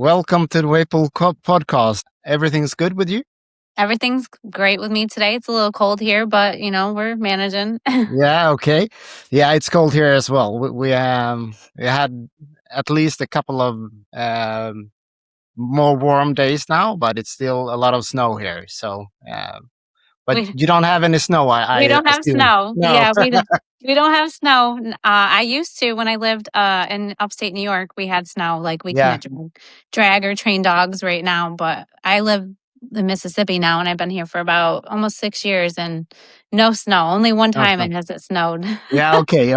Welcome to the Weigtpull-podden. Everything's good with you? Everything's great with me today. It's a little cold here, but we're managing. Yeah, okay. Yeah, it's cold here as well. We had at least a couple of more warm days now, but it's still a lot of snow here. So, but we you don't have any snow, I we don't have assume. snow. No. Yeah, we don't have snow. I used to when I lived in upstate New York. We had snow. Like we Yeah. can't drag or train dogs right now. But I live in Mississippi now, and I've been here for about almost 6 years, and no snow. Only one No time snow. it has snowed. Yeah, okay.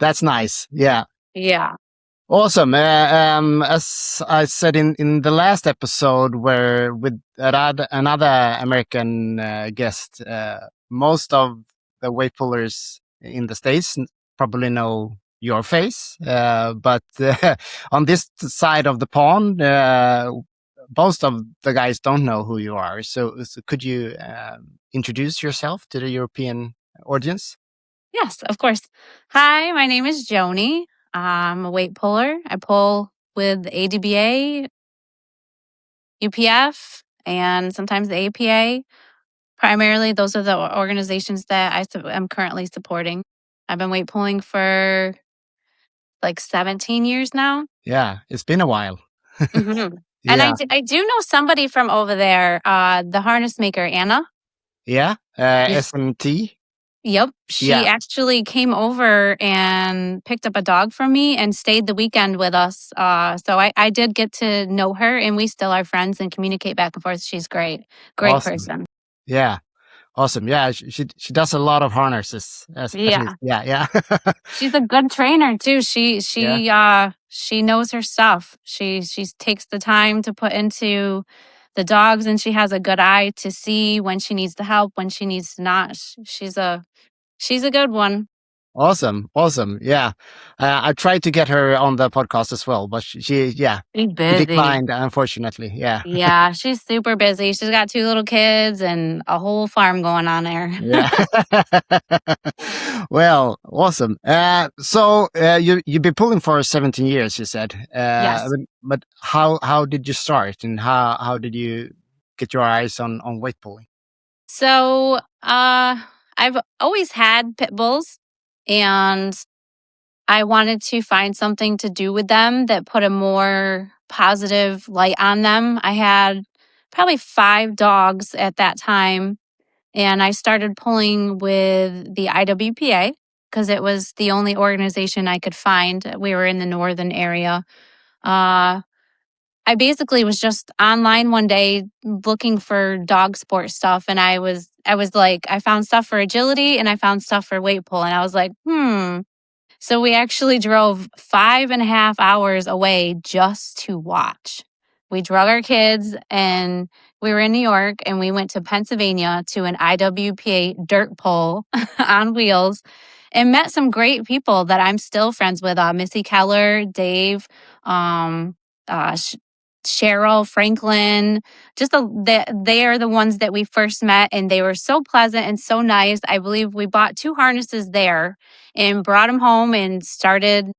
That's nice. Yeah. Yeah. Awesome. As I said in the last episode, where with another American guest, most of the weight pullers in the States probably know your face, but on this side of the pond, most of the guys don't know who you are. So could you introduce yourself to the European audience? Yes, of course. Hi, my name is Joanie. I'm a weight puller. I pull with ADBA, UPF, and sometimes the APA. Primarily, those are the organizations that I'm currently supporting. I've been weight pulling for like 17 years now. Yeah, it's been a while. And Yeah. I do know somebody from over there, the harness maker, Anna. Yeah, Yes. SMT. Yep. She Yeah. actually came over and picked up a dog from me and stayed the weekend with us. So I did get to know her, and we still are friends and communicate back and forth. She's great. Great Awesome. person. Yeah, awesome. Yeah, she does a lot of harnesses. At least. Yeah. Yeah. She's a good trainer too. Yeah. She knows her stuff. She takes the time to put into the dogs, and she has a good eye to see when she needs the help, when she needs to not. She's a good one. Awesome. Yeah. I tried to get her on the podcast as well, but She's she busy. declined, unfortunately. Yeah. Yeah, she's super busy. She's got 2 little kids and a whole farm going on there. Yeah. Well, awesome. So you've been pulling for 17 years, you said. Yes. But how did you start, and how did you get your eyes on weight pulling? So, I've always had pit bulls, and I wanted to find something to do with them that put a more positive light on them. I had probably 5 dogs at that time, and I started pulling with the IWPA because it was the only organization I could find. We were in the northern area. Uh, I basically was just online one day looking for dog sport stuff, and I was like, I found stuff for agility and I found stuff for weight pull, and I was like, So we actually drove 5.5 hours away just to watch. We drug our kids, and we were in New York, and we went to Pennsylvania to an IWPA dirt pull on wheels and met some great people that I'm still friends with. Missy Keller, Dave, um, Cheryl, Franklin, they are the ones that we first met, and they were so pleasant and so nice. I believe we bought 2 harnesses there and brought them home and started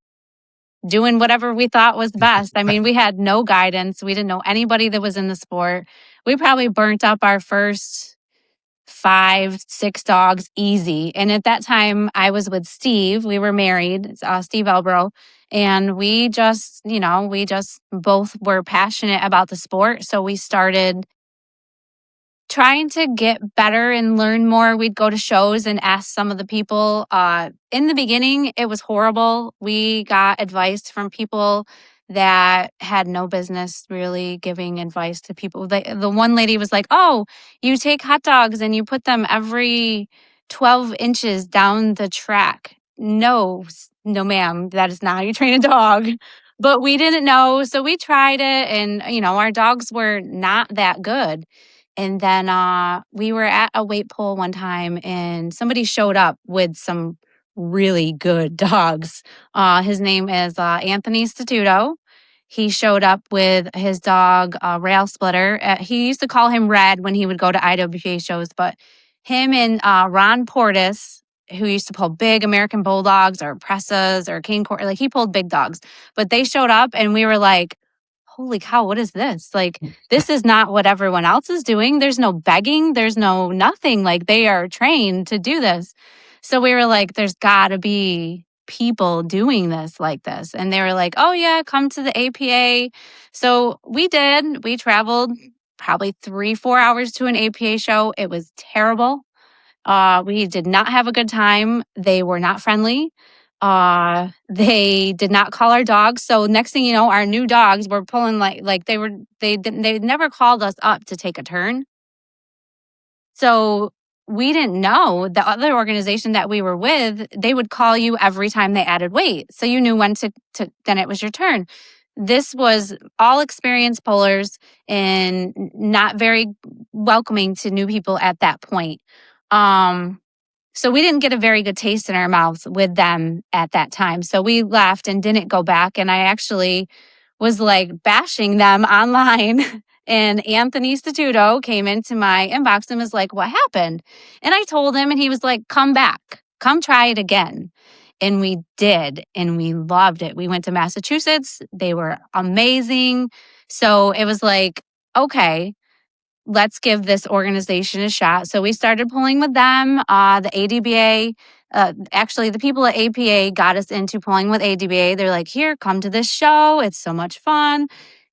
doing whatever we thought was best. I mean, we had no guidance. We didn't know anybody that was in the sport. We probably burnt up our first 5, 6 dogs easy. And at that time, I was with Steve. We were married, Steve Albro. And we just both were passionate about the sport. So we started trying to get better and learn more. We'd go to shows and ask some of the people. In the beginning, it was horrible. We got advice from people that had no business really giving advice to people. The one lady was like, "Oh, you take hot dogs and you put them every 12 inches down the track." No, ma'am, that is not how you train a dog. But we didn't know, so we tried it, and our dogs were not that good. And then we were at a weight pull one time, and somebody showed up with some really good dogs. His name is Anthony Statuto. He showed up with his dog, Rail Splitter. He used to call him Red when he would go to IWPA shows, but him and Ron Portis, who used to pull big American Bulldogs or Pressas or Cane Corso, like he pulled big dogs. But they showed up, and we were like, holy cow, what is this? Like, this is not what everyone else is doing. There's no begging. There's no nothing. Like, they are trained to do this. So we were like, there's got to be people doing this like this. And they were like, oh, yeah, come to the APA. So we did. We traveled probably 3-4 hours to an APA show. It was terrible. We did not have a good time. They were not friendly. They did not call our dogs. So next thing you know, our new dogs were pulling they never called us up to take a turn. So we didn't know the other organization that we were with, they would call you every time they added weight. So you knew when to then it was your turn. This was all experienced pullers and not very welcoming to new people at that point. So we didn't get a very good taste in our mouths with them at that time. So we left and didn't go back. And I actually was like bashing them online. And Anthony Statuto came into my inbox and was like, what happened? And I told him, and he was like, come back, come try it again. And we did, and we loved it. We went to Massachusetts. They were amazing. So it was like, okay, let's give this organization a shot. So we started pulling with them. The ADBA, actually, the people at APA got us into pulling with ADBA. They're like, here, come to this show. It's so much fun.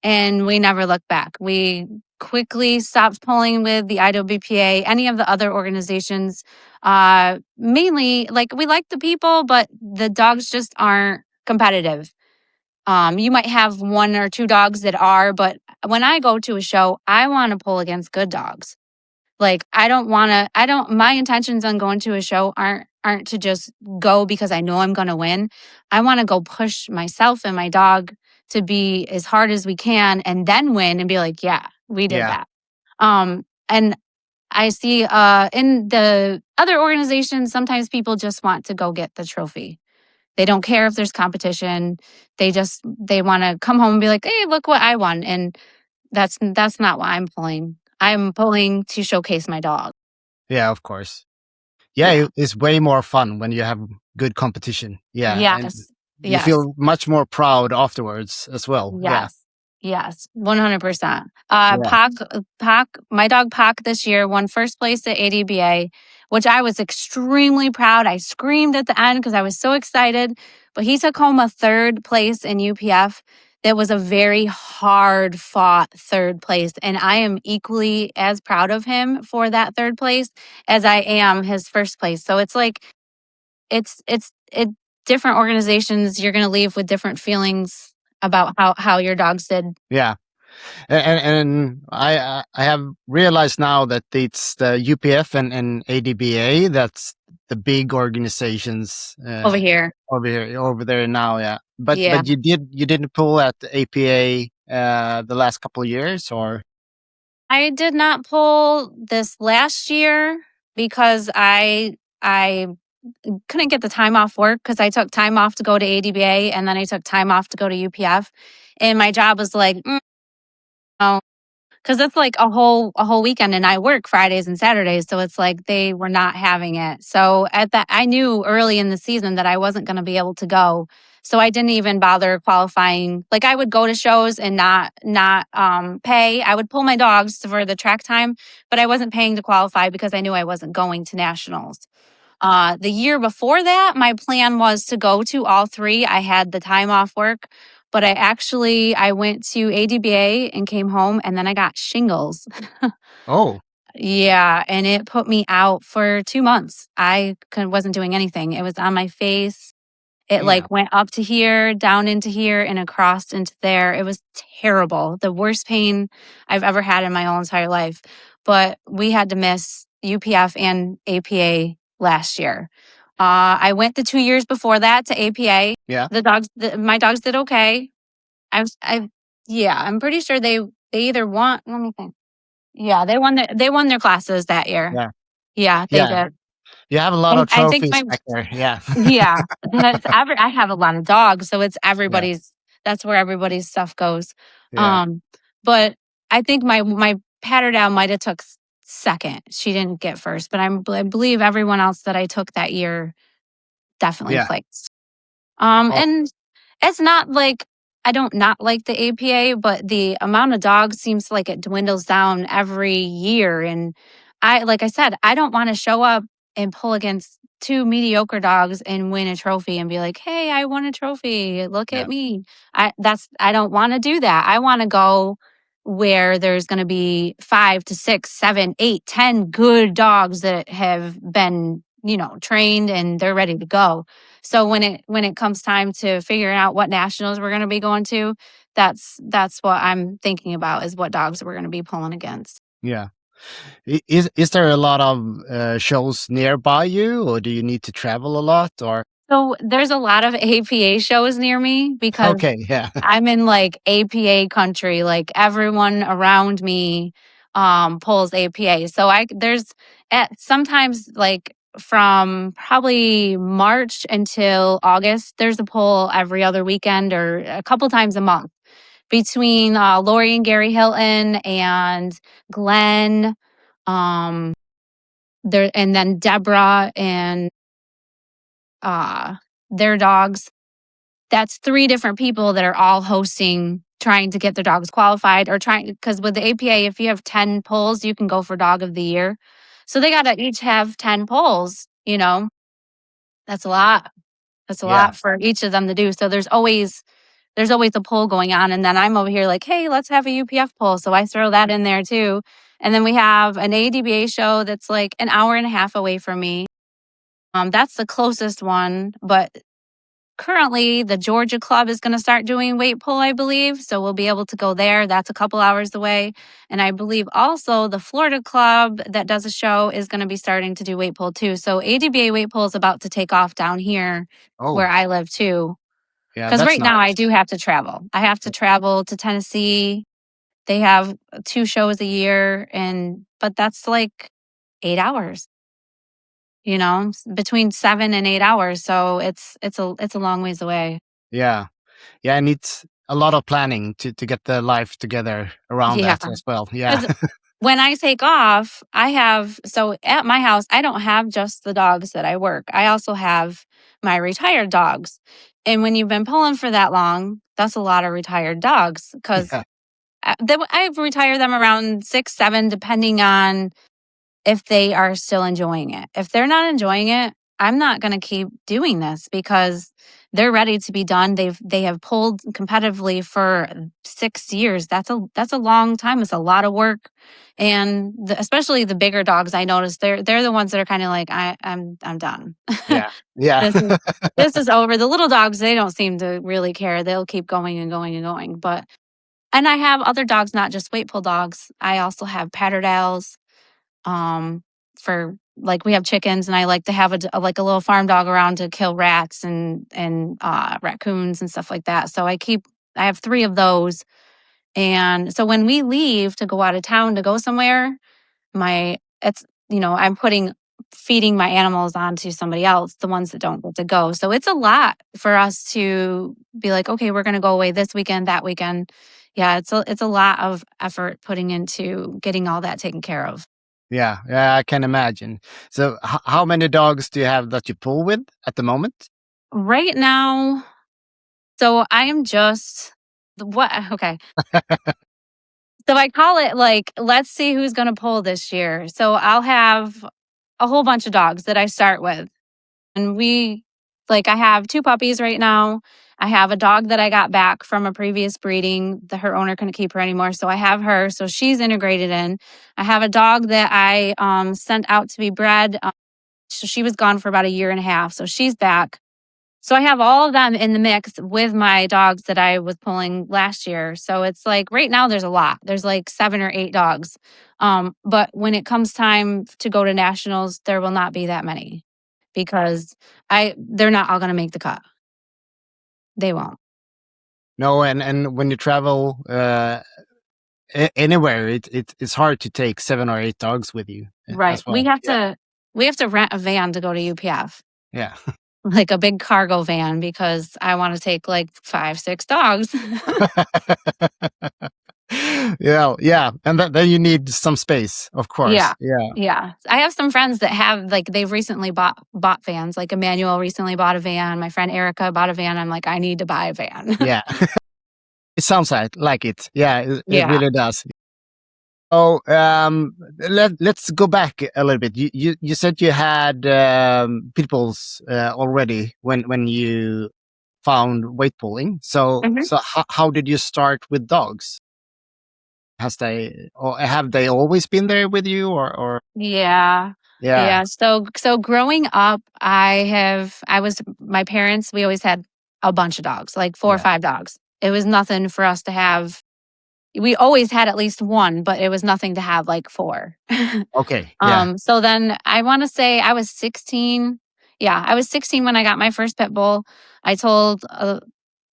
And we never looked back. We quickly stopped pulling with the IWPA, any of the other organizations. Mainly, like, we like the people, but the dogs just aren't competitive. You might have 1 or 2 dogs that are, but when I go to a show, I want to pull against good dogs. Like, my intentions on going to a show aren't to just go because I know I'm going to win. I want to go push myself and my dog to be as hard as we can and then win and be like, yeah, we did that. And I see in the other organizations, sometimes people just want to go get the trophy. They don't care if there's competition. They want to come home and be like, hey, look what I won. And that's not why I'm pulling. I'm pulling to showcase my dog. Yeah, of course. Yeah, it's way more fun when you have good competition. Yeah. And Yes. you feel much more proud afterwards as well. Yes. Yeah. Yes. 100%. Pac, my dog Pac this year won first place at ADBA, which I was extremely proud. I screamed at the end because I was so excited. But he took home a 3rd place in UPF. That was a very hard fought 3rd place. And I am equally as proud of him for that 3rd place as I am his first place. So it's like, it's different organizations, you're going to leave with different feelings about how your dogs did. Yeah. And I have realized now that it's the UPF and ADBA that's the big organizations Over here. over there now. Yeah, but Yeah. you didn't pull at the APA the last couple of years, or I did not pull this last year because I couldn't get the time off work because I took time off to go to ADBA and then I took time off to go to UPF, and my job was like, no, because it's like a whole weekend, and I work Fridays and Saturdays, so it's like they were not having it. So I knew early in the season that I wasn't going to be able to go, so I didn't even bother qualifying. Like, I would go to shows and not pay. I would pull my dogs for the track time, but I wasn't paying to qualify because I knew I wasn't going to nationals. The year before that, my plan was to go to all 3. I had the time off work, but I went to ADBA and came home, and then I got shingles. oh Yeah, and it put me out for 2 months. I wasn't doing anything. It was on my face. It yeah went up to here, down into here, and across into there. It was terrible. The worst pain I've ever had in my whole entire life. But we had to miss UPF and APA last year. I went the 2 years before that to APA. yeah My dogs did okay. I'm pretty sure they either won. Let me think. Yeah, they won their classes that year. yeah Yeah, they yeah. did. You have a lot of I think trophies back there. Yeah. yeah, I have a lot of dogs, so it's Yeah. that's where everybody's stuff goes. Yeah. But I think my pat her down might have took second. She didn't get first, but I believe everyone else that I took that year definitely Yeah. placed. Oh, And it's not like I don't not like the APA, but the amount of dogs seems like it dwindles down every year. And like I said, I don't want to show up and pull against two mediocre dogs and win a trophy and be like, hey, I won a trophy. Look Yeah. at me. I don't want to do that. I want to go where there's going to be 5 to 6, 7, 8, 10 good dogs that have been, trained and they're ready to go. So when it comes time to figuring out what nationals we're going to be going to, that's what I'm thinking about is what dogs we're going to be pulling against. Yeah. Is there a lot of shows nearby you, or do you need to travel a lot? Or So there's a lot of APA shows near me because okay, yeah, I'm in like APA country. Like everyone around me pulls APA. So there's sometimes like from probably March until August, there's a pull every other weekend or a couple times a month between Lori and Gary Hilton and Glenn, there, and then Deborah and their dogs. That's 3 different people that are all hosting, trying to get their dogs qualified or trying, because with the APA, if you have 10 polls, you can go for dog of the year. So they got to each have 10 polls, that's a lot. That's a yeah. lot for each of them to do. So there's always a poll going on. And then I'm over here like, hey, let's have a UPF poll. So I throw that in there too. And then we have an ADBA show that's like an hour and a half away from me. That's the closest one. But currently, the Georgia Club is going to start doing Weightpull, I believe. So we'll be able to go there. That's a couple hours away. And I believe also the Florida Club that does a show is going to be starting to do Weightpull too. So ADBA Weightpull is about to take off down here where Oh, I live too. yeah, Because that's right now I nice. do have to travel. I have to travel to Tennessee. They have 2 shows a year, but that's like 8 hours, between 7 and 8 hours. So it's a long ways away. Yeah, yeah, and it's a lot of planning to get the life together around Yeah. that as well. Yeah, Because when I take off, so at my house, I don't have just the dogs that I work. I also have my retired dogs. And when you've been pulling for that long, that's a lot of retired dogs because yeah, I've retired them around 6, 7, depending on if they are still enjoying it. If they're not enjoying it, I'm not going to keep doing this because they're ready to be done. They have pulled competitively for 6 years. That's a long time. It's a lot of work, and especially the bigger dogs. I noticed they're the ones that are kind of like I'm done. yeah, yeah, this is this is over. The little dogs, they don't seem to really care. They'll keep going and going and going. And I have other dogs, not just weight pull dogs. I also have patterdales. For like we have chickens, and I like to have like a little farm dog around to kill rats and raccoons and stuff like that. So I have 3 of those. And so when we leave to go out of town to go somewhere, I'm feeding my animals onto somebody else, the ones that don't get to go. So it's a lot for us to be like, okay, we're going to go away this weekend, that weekend. Yeah, it's a lot of effort putting into getting all that taken care of. yeah, yeah. I can imagine. So, how many dogs do you have that you pull with at the moment? Right now, so I am just what okay. So I call it like, let's see who's going to pull this year. So I'll have a whole bunch of dogs that I start with. And I have 2 puppies right now. I have a dog that I got back from a previous breeding that her owner couldn't keep her anymore. So I have her. So she's integrated in. I have a dog that I sent out to be bred. So she was gone for about a year and a half. So she's back. So I have all of them in the mix with my dogs that I was pulling last year. So it's like right now there's a lot. There's like 7 or 8 dogs. But when it comes time to go to nationals, there will not be that many because they're not all going to make the cut. They won't. No, and when you travel anywhere, it's hard to take 7 or 8 dogs with you Right. as well. We have to rent a van to go to UPF. Yeah. Like a big cargo van because I want to take like 5, 6 dogs. Yeah, yeah, and then you need some space, of course. Yeah. Yeah, Yeah. I have some friends that have they've recently bought vans. Like Emmanuel recently bought a van. My friend Erica bought a van. I'm like, I need to buy a van. yeah. It sounds like it. Yeah, it Yeah. really does. Oh, let's go back a little bit. You said you had pitbulls already when you found weight pulling. So Mhm. how did you start with dogs? Have they always been there with you or Yeah. yeah. Yeah. So growing up, my parents, we always had a bunch of dogs, like 4 or Yeah. 5 dogs. It was nothing for us to have. We always had at least one, but it was nothing to have like 4. Okay. Yeah. So then I want to say I was 16. Yeah, I was 16 when I got my first pit bull. I told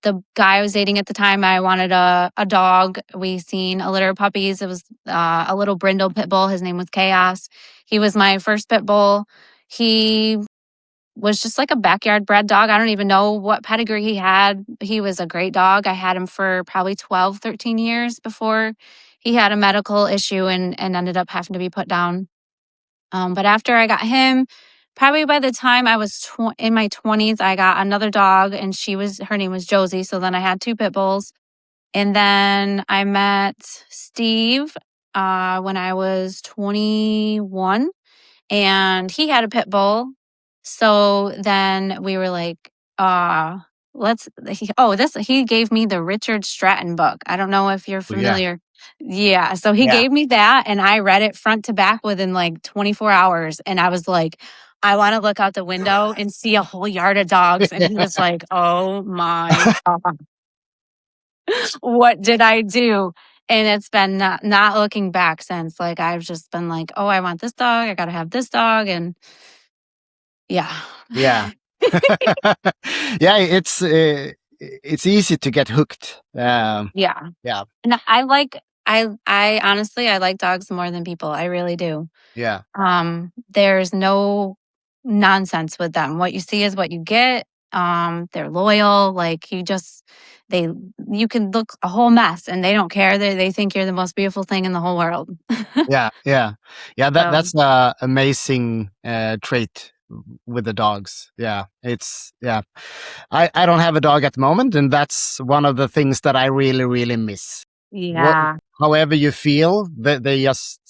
the guy I was dating at the time I wanted a dog. We seen a litter of puppies. It was a little brindle pit bull. His name was Chaos. He was my first pit bull. He was just like a backyard bred dog. I don't even know what pedigree he had. He was a great dog. I had him for probably 12, 13 years before he had a medical issue and ended up having to be put down. But after I got him, probably by the time I was in my 20s, I got another dog, and her name was Josie. So then I had 2 pit bulls. And then I met Steve when I was 21, and he had a pit bull. So then we were like, he gave me the Richard Stratton book. I don't know if you're Oh, yeah. familiar. Yeah. So he Yeah. gave me that, and I read it front to back within like 24 hours. And I was like, I want to look out the window and see a whole yard of dogs. And he was like, oh my God, what did I do? And it's been not looking back since. Like, I've just been like, oh, I want this dog. I got to have this dog. And yeah. Yeah. Yeah, it's easy to get hooked. Yeah. Yeah. And I honestly, I like dogs more than people. I really do. Yeah. There's no nonsense with them. What you see is what you get. They're loyal. Like, they, you can look a whole mess and they don't care. They think you're the most beautiful thing in the whole world. Yeah, yeah, yeah. So That's a amazing trait with the dogs. Yeah, it's yeah. I don't have a dog at the moment, and that's one of the things that I really miss. What, yeah, however you feel, they just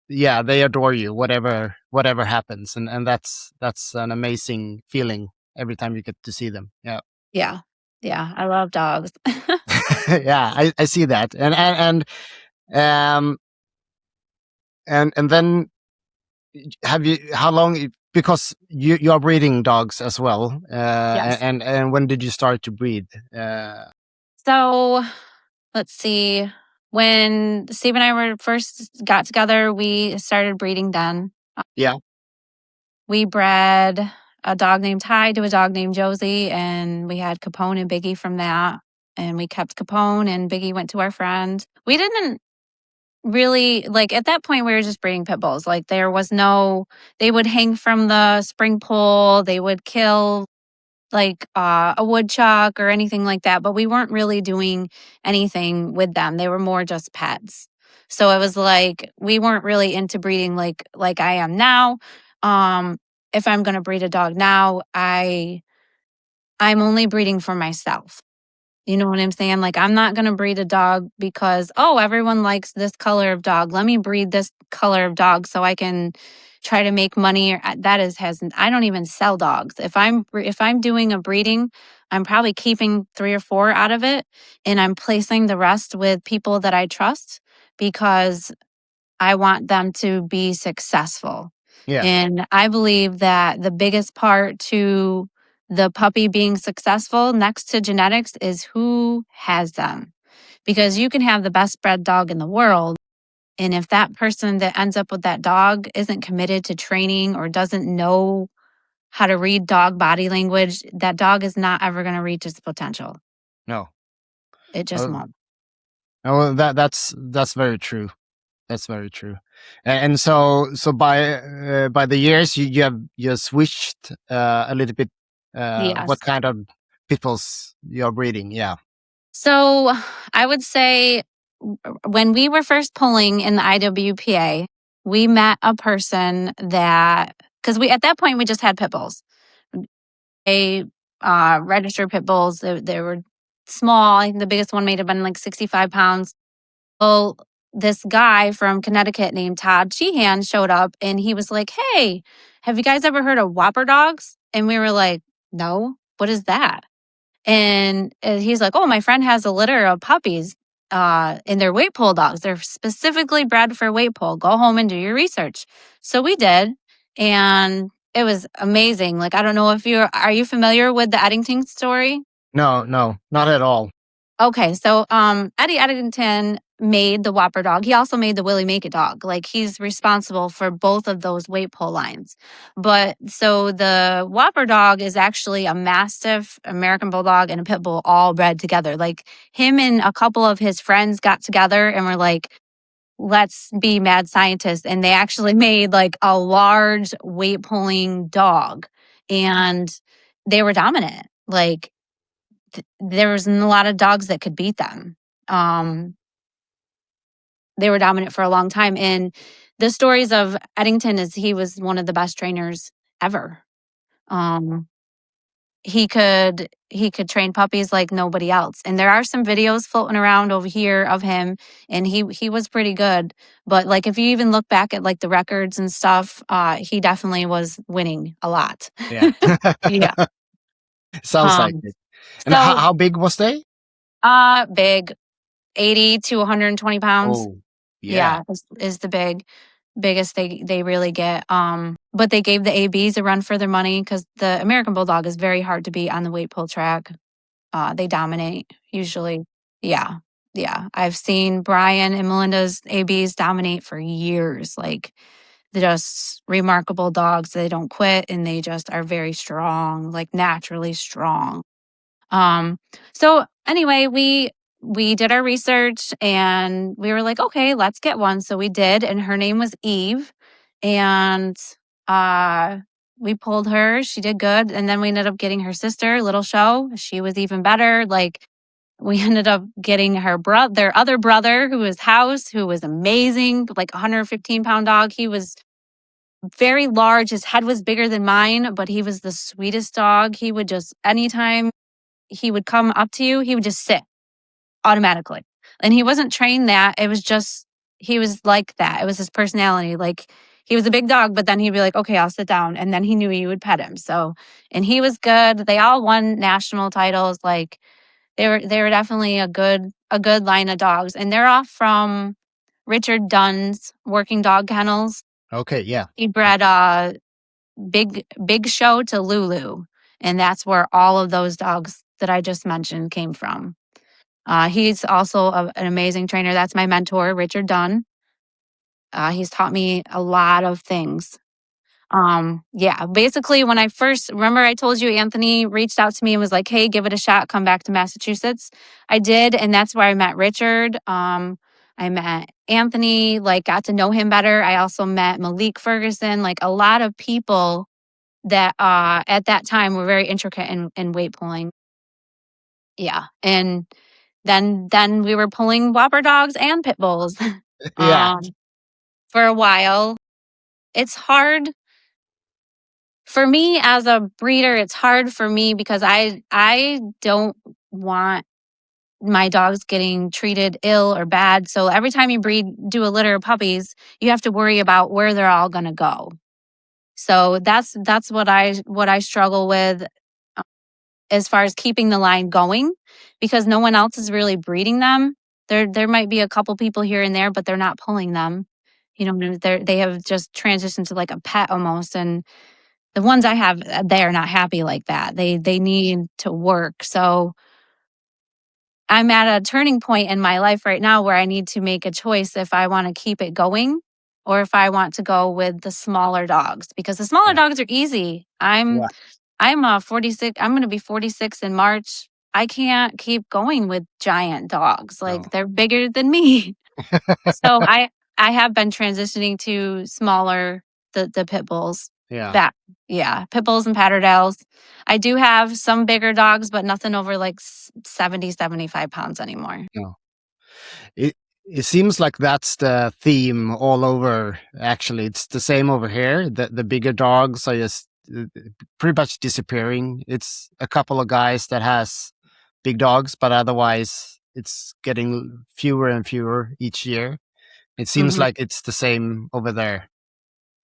yeah they adore you, whatever happens, and that's an amazing feeling every time you get to see them. Yeah, yeah, yeah. I love dogs. yeah. I see that, um and then have you how long because you are breeding dogs as well Yes. and when did you start to breed So let's see. When Steve and I were first got together, we started breeding then. yeah We bred a dog named Ty to a dog named Josie, and we had Capone and Biggie from that. And we kept Capone, and Biggie went to our friend. We didn't really like at that point. We were just breeding pit bulls. Like, there was no. They would hang from the spring pole. They would kill like a woodchuck or anything like that, but we weren't really doing anything with them. They were more just pets. So it was like we weren't really into breeding like I am now. Um, if I'm going to breed a dog now, I'm only breeding for myself. You know what I'm saying? Like, I'm not going to breed a dog because, oh, everyone likes this color of dog. Let me breed this color of dog so I can try to make money. Or that is hasn't. I don't even sell dogs. If I'm doing a breeding, I'm probably keeping 3 or 4 out of it, and I'm placing the rest with people that I trust because I want them to be successful. yeah And I believe that the biggest part to the puppy being successful next to genetics is who has them. Because you can have the best bred dog in the world. And if that person that ends up with that dog isn't committed to training or doesn't know how to read dog body language, that dog is not ever going to reach its potential. no It just uh, won't. oh that's very true. That's very true. And so by the years you have switched a little bit what Yes. kind of pitbulls you're breeding. Yeah. So I would say when we were first pulling in the IWPA, we met a person that, because at that point we just had pit bulls. They registered pit bulls. They were small. I think the biggest one may have been like 65 pounds. Well, this guy from Connecticut named Todd Sheehan showed up and he was like, "Hey, have you guys ever heard of Whopper dogs?" And we were like, "No, what is that?" And he's like, "Oh, my friend has a litter of puppies and they're Weightpull dogs. They're specifically bred for Weightpull. Go home and do your research." So we did. And it was amazing. Like, I don't know if are you familiar with the Eddington story? No, not at all. Okay, so Eddie Eddington made the Whopper dog. He also made the Willie Make It dog. Like, he's responsible for both of those Weightpull lines. But so the Whopper dog is actually a Mastiff, American Bulldog, and a Pit Bull all bred together. Like, him and a couple of his friends got together and were like, let's be mad scientists. And they actually made like a large weight pulling dog, and they were dominant. Like, there wasn't a lot of dogs that could beat them. They were dominant for a long time. And the stories of Eddington is he was one of the best trainers ever. Um, he could train puppies like nobody else. And there are some videos floating around over here of him, and he was pretty good. But like, if you even look back at like the records and stuff, he definitely was winning a lot. Yeah. Yeah. Sounds like it. And So how big was they? big, 80 to 120 pounds. Oh, yeah. Yeah, is the biggest they really get. But they gave the ABs a run for their money because the American Bulldog is very hard to beat on the weight pull track. They dominate usually. Yeah. Yeah. I've seen Brian and Melinda's ABs dominate for years. Like, they're just remarkable dogs. They don't quit and they just are very strong, like naturally strong. Um, so anyway, we did our research and we were like, okay, let's get one. So we did, and her name was Eve. And we pulled her. She did good. And then we ended up getting her sister, Little Show. She was even better. Like, we ended up getting their other brother, who was House, who was amazing, like 115-pound dog. He was very large. His head was bigger than mine, but he was the sweetest dog. He would just, anytime he would come up to you, he would just sit automatically. And he wasn't trained that. It was just, he was like that. It was his personality. Like, he was a big dog, but then he'd be like, okay, I'll sit down. And then he knew you would pet him. So, and he was good. They all won national titles. Like, they were definitely a good line of dogs. And they're off from Richard Dunn's Working Dog Kennels. Okay, yeah. He bred Big Show to Lulu. And that's where all of those dogs that I just mentioned came from. He's also an amazing trainer. That's my mentor, Richard Dunn. He's taught me a lot of things. Yeah, basically, when I first remember, I told you Anthony reached out to me and was like, "Hey, give it a shot. Come back to Massachusetts." I did, and that's where I met Richard. I met Anthony, like, got to know him better. I also met Malik Ferguson, like a lot of people that at that time were very intricate in weight pulling. Yeah, and then we were pulling Whopper dogs and pit bulls Yeah. for a while. It's hard for me as a breeder. It's hard for me because I don't want my dogs getting treated ill or bad. So every time you do a litter of puppies, you have to worry about where they're all going to go. So that's what I struggle with as far as keeping the line going, because no one else is really breeding them. There might be a couple people here and there, but they're not pulling them. You know, they have just transitioned to like a pet almost. And the ones I have, they are not happy like that. They need to work. So I'm at a turning point in my life right now where I need to make a choice if I want to keep it going or if I want to go with the smaller dogs, because the smaller dogs are easy. I'm 46. I'm going to be 46 in March. I can't keep going with giant dogs. Like, No. they're bigger than me. So I have been transitioning to smaller, the pit bulls. Yeah. Yeah, pit bulls and patterdales. I do have some bigger dogs, but nothing over like 70, 75 pounds anymore. No. It seems like that's the theme all over. Actually, it's the same over here. The bigger dogs are just pretty much disappearing. It's a couple of guys that has big dogs, but otherwise it's getting fewer and fewer each year. It seems like it's the same over there.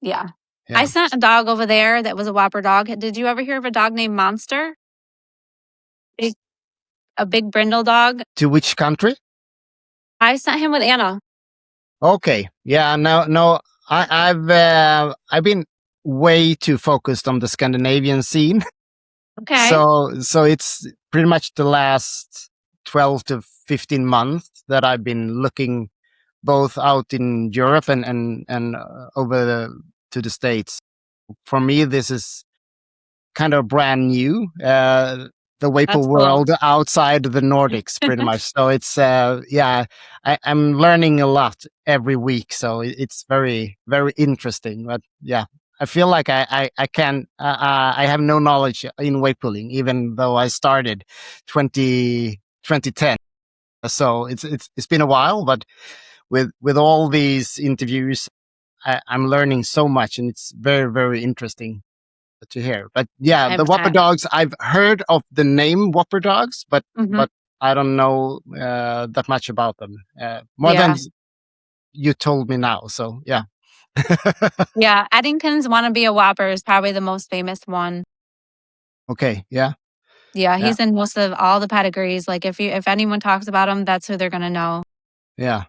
Yeah. I Yeah. sent a dog over there that was a Whopper dog. Did you ever hear of a dog named Monster? A big brindle dog. To which country? I sent him with Anna. Okay. Yeah. No. I've been way too focused on the Scandinavian scene. Okay. So it's pretty much the last 12 to 15 months that I've been looking both out in Europe and over to the States. For me, this is kind of brand new. The Weightpull That's cool. world outside the Nordics, pretty much. So it's I'm learning a lot every week. So it's very very interesting. But yeah, I feel like I have no knowledge in weight pulling, even though I started 2010. So it's been a while, but with all these interviews, I'm learning so much, and it's very very interesting to hear. But yeah, the Whopper dogs, I've heard of the name Whopper dogs, but I don't know that much about them. More than you told me now. So yeah. Yeah, Eddington's Wanna Be a Whopper is probably the most famous one. Okay. Yeah. Yeah, he's in most of all the pedigrees. Like if anyone talks about him, that's who they're gonna know. Yeah.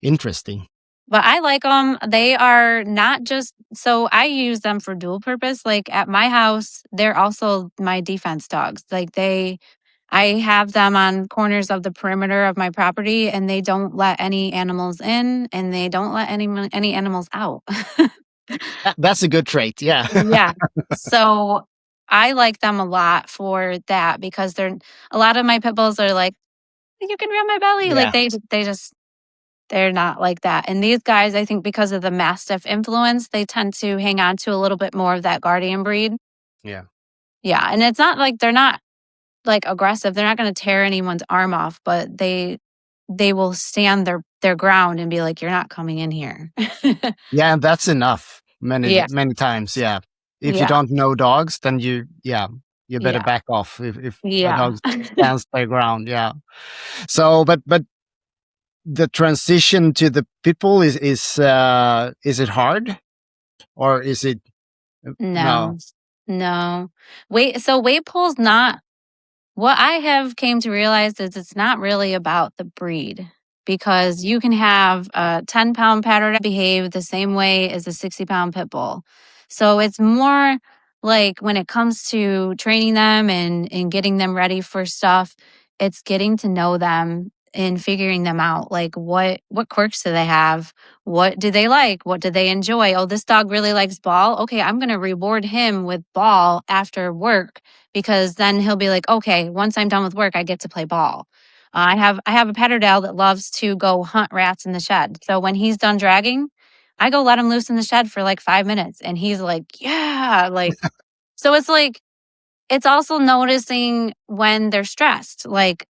Interesting. But I like them. They are not just so I use them for dual purpose. Like at my house, they're also my defense dogs. I have them on corners of the perimeter of my property, and they don't let any animals in, and they don't let any animals out. That's a good trait. Yeah. Yeah. So I like them a lot for that because a lot of my pit bulls are like, you can rub my belly. Yeah. Like they're not like that. And these guys, I think because of the Mastiff influence, they tend to hang on to a little bit more of that guardian breed. Yeah. Yeah. And it's not like they're not like aggressive. They're not going to tear anyone's arm off, but they will stand their ground and be like, you're not coming in here. Yeah, and that's enough Yeah. many times. Yeah. If you don't know dogs, then you better back off if a dog stands their ground. Yeah. So but the transition to the pitbull is it hard, or is it no? No. Weightpull's not what I have came to realize is it's not really about the breed because you can have a 10-pound pattern behave the same way as a 60-pound pit bull. So it's more like when it comes to training them and getting them ready for stuff, it's getting to know them and figuring them out. Like what quirks do they have? What do they like? What do they enjoy? Oh, this dog really likes ball. Okay, I'm going to reward him with ball after work because then he'll be like, okay, once I'm done with work, I get to play ball. I have a Patterdale that loves to go hunt rats in the shed. So when he's done dragging, I go let him loose in the shed for like 5 minutes, and he's like, yeah, like. So it's like it's also noticing when they're stressed. Like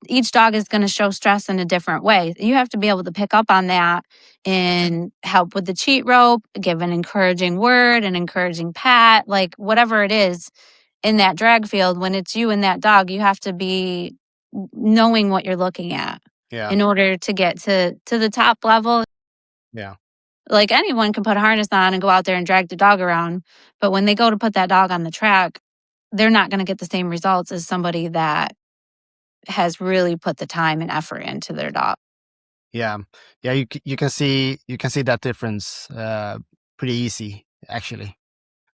each dog is going to show stress in a different way. You have to be able to pick up on that and help with the cheat rope, give an encouraging word, an encouraging pat, like whatever it is in that drag field. When it's you and that dog, you have to be knowing what you're looking at in order to get to the top level. Yeah. Like anyone can put a harness on and go out there and drag the dog around. But when they go to put that dog on the track, they're not going to get the same results as somebody that has really put the time and effort into their dog. Yeah. You can see that difference pretty easy actually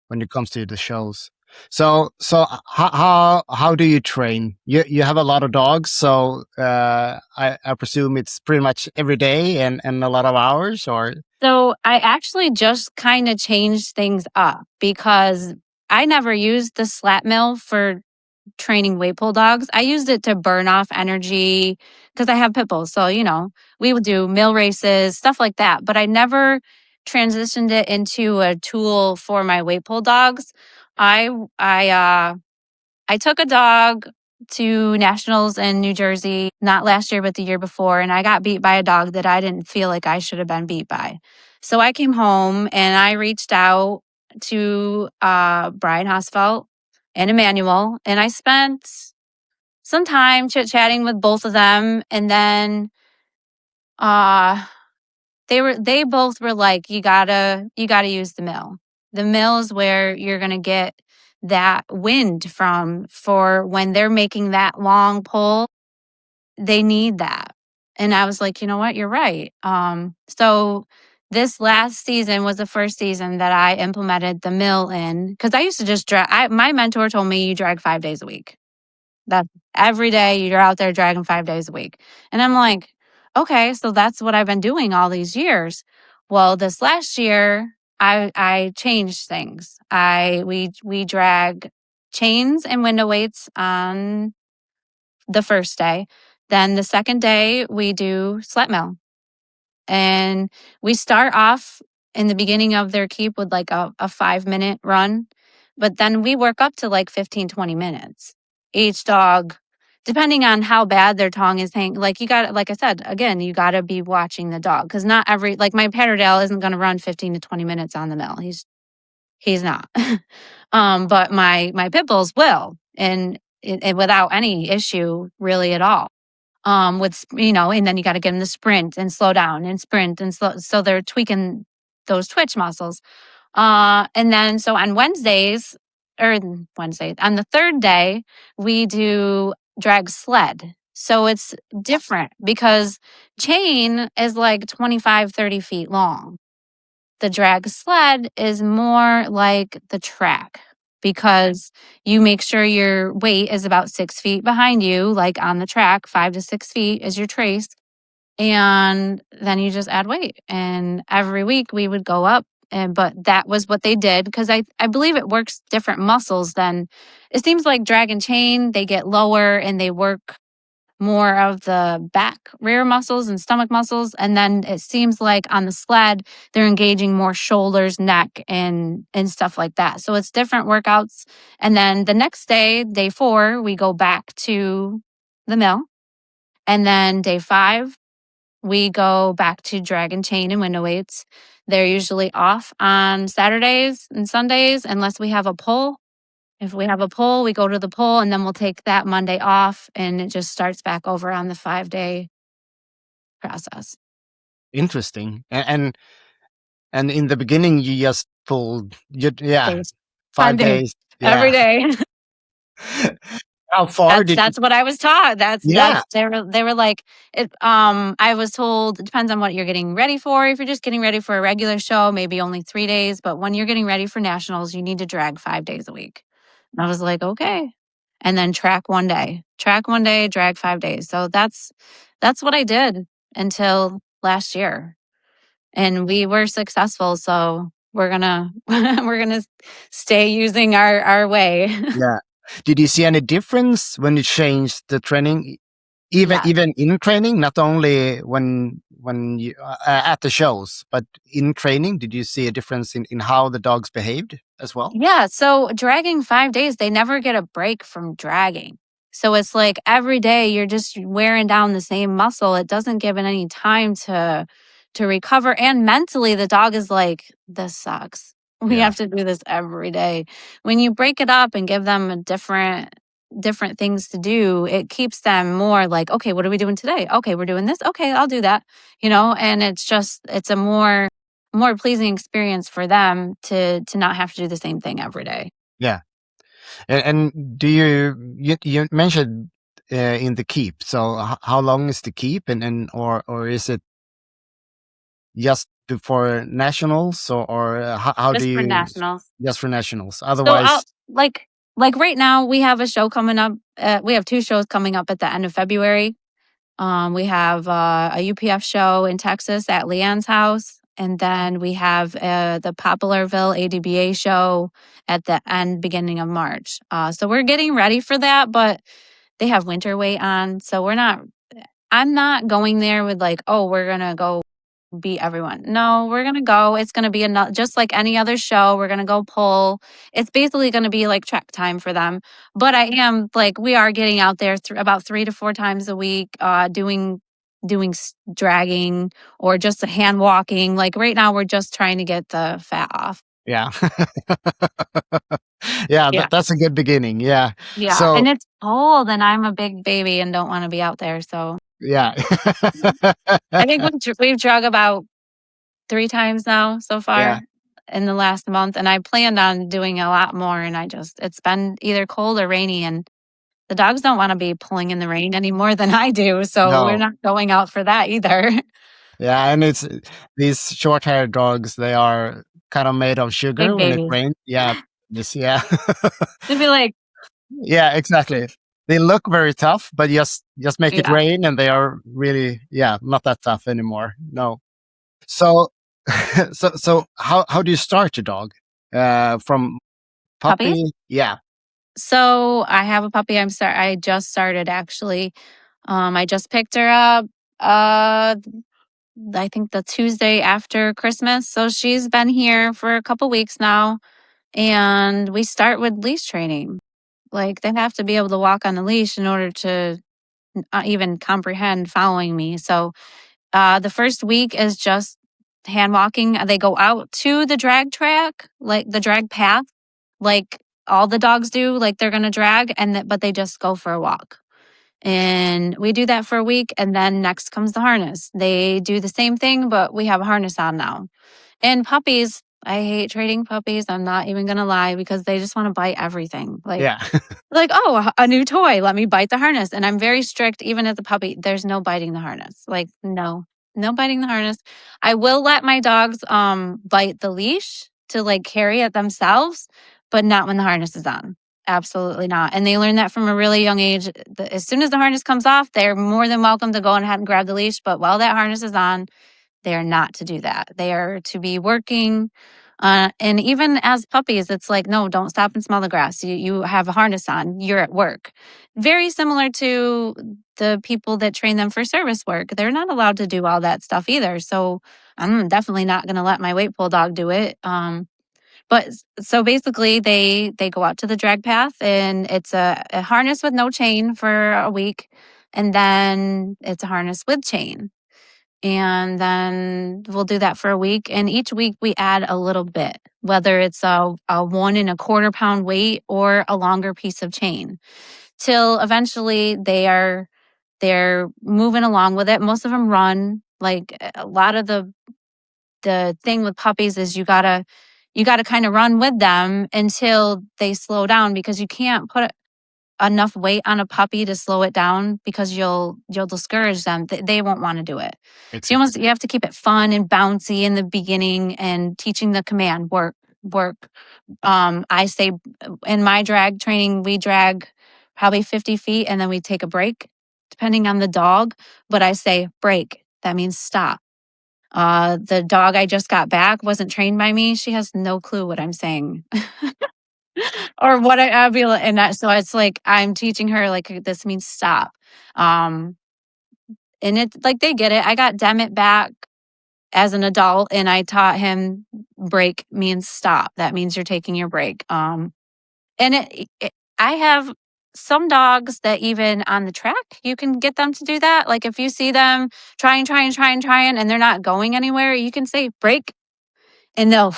when it comes to the shows. So how do you train? You have a lot of dogs, so I presume it's pretty much every day and a lot of hours, or? So I actually just kind of changed things up because I never used the slat mill for training weight pull dogs. I used it to burn off energy because I have pit bulls. So, we would do mill races, stuff like that. But I never transitioned it into a tool for my weight pull dogs. I took a dog to nationals in New Jersey, not last year, but the year before, and I got beat by a dog that I didn't feel like I should have been beat by. So I came home and I reached out to Brian Hosfeld and Emmanuel, and I spent some time chit-chatting with both of them, and then they both were like, you gotta use the mill. The mill is where you're gonna get that wind from for when they're making that long pull. They need that. And I was like, you know what, you're right. So this last season was the first season that I implemented the mill in, because I used to just drag. My mentor told me you drag 5 days a week. That's every day you're out there dragging 5 days a week. And I'm like, okay, so that's what I've been doing all these years. Well, this last year I changed things. We drag chains and window weights on the first day. Then the second day we do slet mill. And we start off in the beginning of their keep with like a 5-minute run, but then we work up to like 15, 20 minutes. Each dog, depending on how bad their tongue is hanging, like you got, like I said, again, you got to be watching the dog, because not every, like my Patterdale isn't going to run 15 to 20 minutes on the mill. He's not. But my pit bulls will, and without any issue really at all. With, and then you got to get them to sprint and slow down and sprint and slow. So they're tweaking those twitch muscles. And then so on Wednesdays, on the third day, we do drag sled. So it's different because chain is like 25, 30 feet long. The drag sled is more like the track, because you make sure your weight is about 6 feet behind you, like on the track. 5 to 6 feet is your trace. And then you just add weight. And every week we would go up. But that was what they did, because I believe it works different muscles than, it seems like drag and chain, they get lower and they work more of the back rear muscles and stomach muscles. And then it seems like on the sled, they're engaging more shoulders, neck, and stuff like that. So it's different workouts. And then the next day, day 4, we go back to the mill. And then day 5, we go back to drag and chain and window weights. They're usually off on Saturdays and Sundays unless we have a pull. If we have a pull, we go to the pull, and then we'll take that Monday off, and it just starts back over on the 5-day process. Interesting. And in the beginning, you just pulled, Days. 5 days. Every day. How far That's what I was taught. Yeah. They were like it. I was told it depends on what you're getting ready for. If you're just getting ready for a regular show, maybe only 3 days. But when you're getting ready for nationals, you need to drag 5 days a week. And I was like, okay. And then track one day, drag 5 days. So that's what I did until last year, and we were successful. So we're gonna stay using our way. Yeah. Did you see any difference when you changed the training, even Yeah. even in training, not only when you at the shows, but in training? Did you see a difference in how the dogs behaved as well? Yeah. So dragging 5 days, they never get a break from dragging. So it's like every day you're just wearing down the same muscle. It doesn't give it any time to recover. And mentally, the dog is like, this sucks. We Yeah. have to do this every day. When you break it up and give them a different things to do, it keeps them more like, okay, what are we doing today? Okay, we're doing this. Okay, I'll do that. And it's a more pleasing experience for them to not have to do the same thing every day. Yeah. And do you mentioned in the keep? So how long is the keep, and or is it just before nationals, or how Just do for you? nationals. Just for nationals. So Otherwise, like right now we have a show coming up. We have 2 shows coming up at the end of February. We have a UPF show in Texas at Leanne's house. And then we have the Poplarville ADBA show at the beginning of March. So we're getting ready for that, but they have winter weight on. So I'm not going there with like, oh, we're going to go beat everyone. No, we're going to go. It's going to be just like any other show. We're going to go pull. It's basically going to be like track time for them. But I am like, we are getting out there about 3 to 4 times a week, doing dragging or just a hand walking. Like right now, we're just trying to get the fat off. yeah. Yeah, Yeah. that's a good beginning. Yeah. Yeah. So And it's cold and I'm a big baby and don't want to be out there. So yeah. I think we've drug about 3 times now so Yeah. far in the last month, and I planned on doing a lot more, and it's been either cold or rainy, and the dogs don't wanna be pulling in the rain any more than I do, so we're No. not going out for that either. Yeah, and it's these short-haired dogs, they are kind of made of sugar Big when it babies. rains. Yeah. This yeah. They'd be like, Yeah, exactly. They look very tough, but just make it yeah, rain and they are really, yeah, not that tough anymore. No. So so how do you start your dog? From puppies? puppy? Yeah. So, I have a puppy I just started actually. I just picked her up, uh, I think the Tuesday after Christmas, so she's been here for a couple weeks now, and we start with leash training. Like, they have to be able to walk on the leash in order to even comprehend following me. So, the first week is just hand walking. They go out to the drag track, like the drag path, like all the dogs do, like they're going to drag, but they just go for a walk. And we do that for a week. And then next comes the harness. They do the same thing, but we have a harness on now. And puppies, I hate trading puppies. I'm not even going to lie because they just want to bite everything. Yeah. Like, "Oh, a new toy, let me bite the harness." And I'm very strict even as a puppy, there's no biting the harness. Like, no, no biting the harness. I will let my dogs, bite the leash to, like, carry it themselves, but not when the harness is on. Absolutely not. And they learn that from a really young age. As soon as the harness comes off, they're more than welcome to go on ahead and grab the leash, but while that harness is on, they are not to do that. They are to be working. And even as puppies, it's like, no, don't stop and smell the grass. You have a harness on, you're at work. Very similar to the people that train them for service work. They're not allowed to do all that stuff either. So I'm definitely not going to let my weight pull dog do it. So basically, they go out to the drag path, and it's a harness with no chain for a week, and then it's a harness with chain. And then we'll do that for a week. And each week we add a little bit, whether it's a 1.25 pound weight or a longer piece of chain, till eventually they're moving along with it. Most of them run. Like a lot of the thing with puppies is you gotta kind of run with them until they slow down because you can't put enough weight on a puppy to slow it down because you'll discourage them. They won't want to do it. So Exactly. you have to keep it fun and bouncy in the beginning and teaching the command work, work. I say in my drag training we drag probably 50 feet and then we take a break depending on the dog. But I say break. That means stop. The dog I just got back wasn't trained by me. She has no clue what I'm saying. Or what I'd be like, and that so it's like I'm teaching her like this means stop. Um, and it's like they get it. I got Demet back as an adult and I taught him break means stop. That means you're taking your break. And I have some dogs that even on the track you can get them to do that. Like if you see them trying and they're not going anywhere, you can say break and they'll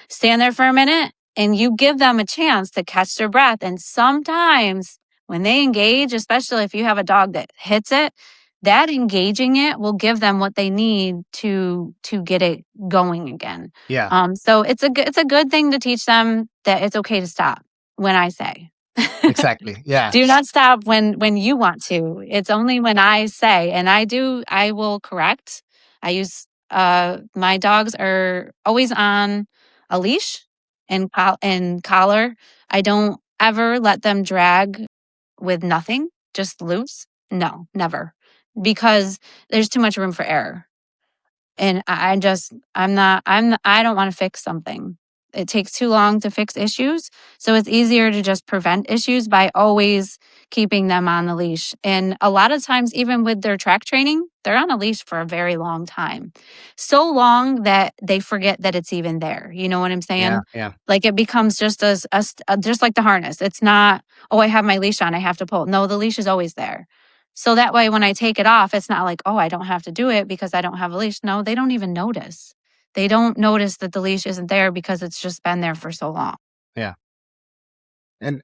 stand there for a minute and you give them a chance to catch their breath. And sometimes when they engage, especially if you have a dog that hits it, that engaging it will give them what they need to get it going again. Yeah. So it's a good thing to teach them that it's okay to stop when I say. Exactly. Yeah. Do not stop when you want to. It's only when I say, and I will correct. I use my dogs are always on a leash and collar. I don't ever let them drag with nothing, just loose. No, never. Because there's too much room for error. And I don't want to fix something. It takes too long to fix issues. So it's easier to just prevent issues by always keeping them on the leash. And a lot of times, even with their track training, they're on a leash for a very long time. So long that they forget that it's even there. You know what I'm Yeah. saying? Yeah. Like it becomes just just like the harness. It's not, oh, I have my leash on, I have to pull. No, the leash is always there. So that way, when I take it off, it's not like, oh, I don't have to do it because I don't have a leash. No, they don't even notice. They don't notice that the leash isn't there because it's just been there for so long. Yeah. And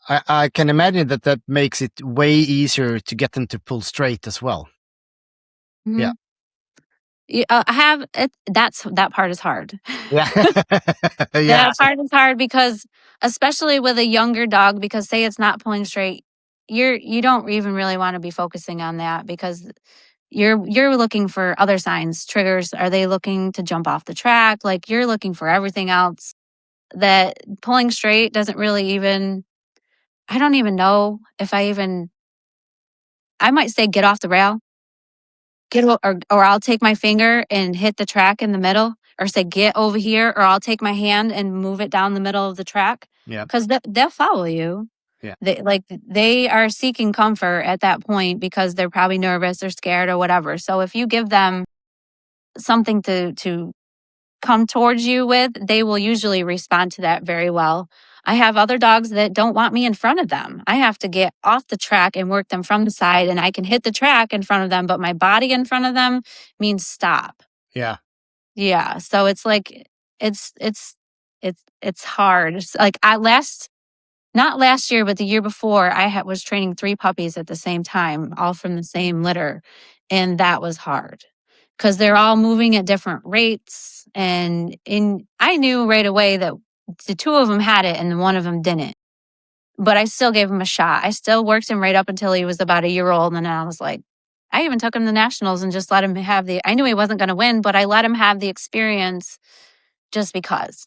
I can imagine that makes it way easier to get them to pull straight as well. Mhm. Yeah. I have it. That part is hard. Yeah. Yeah. That part is hard because, especially with a younger dog, because say it's not pulling straight, you don't even really want to be focusing on that because you're looking for other signs, triggers. Are they looking to jump off the track? Like you're looking for everything else. That pulling straight doesn't really even. I don't even know if I might say get off the rail, or I'll take my finger and hit the track in the middle, or say get over here, or I'll take my hand and move it down the middle of the track Yeah. because they'll follow you. Yeah. They are seeking comfort at that point because they're probably nervous or scared or whatever. So if you give them something to come towards you with, they will usually respond to that very well. I have other dogs that don't want me in front of them. I have to get off the track and work them from the side, and I can hit the track in front of them, but my body in front of them means stop. Yeah. Yeah, so it's like it's hard. Like not last year, but the year before, was training 3 puppies at the same time, all from the same litter, and that was hard because 'cause they're all moving at different rates, and I knew right away that the 2 of them had it and one of them didn't, but I still gave him a shot. I still worked him right up until he was about a year old, and then I was like I even took him to nationals and just let him have I knew he wasn't gonna win, but I let him have the experience just because.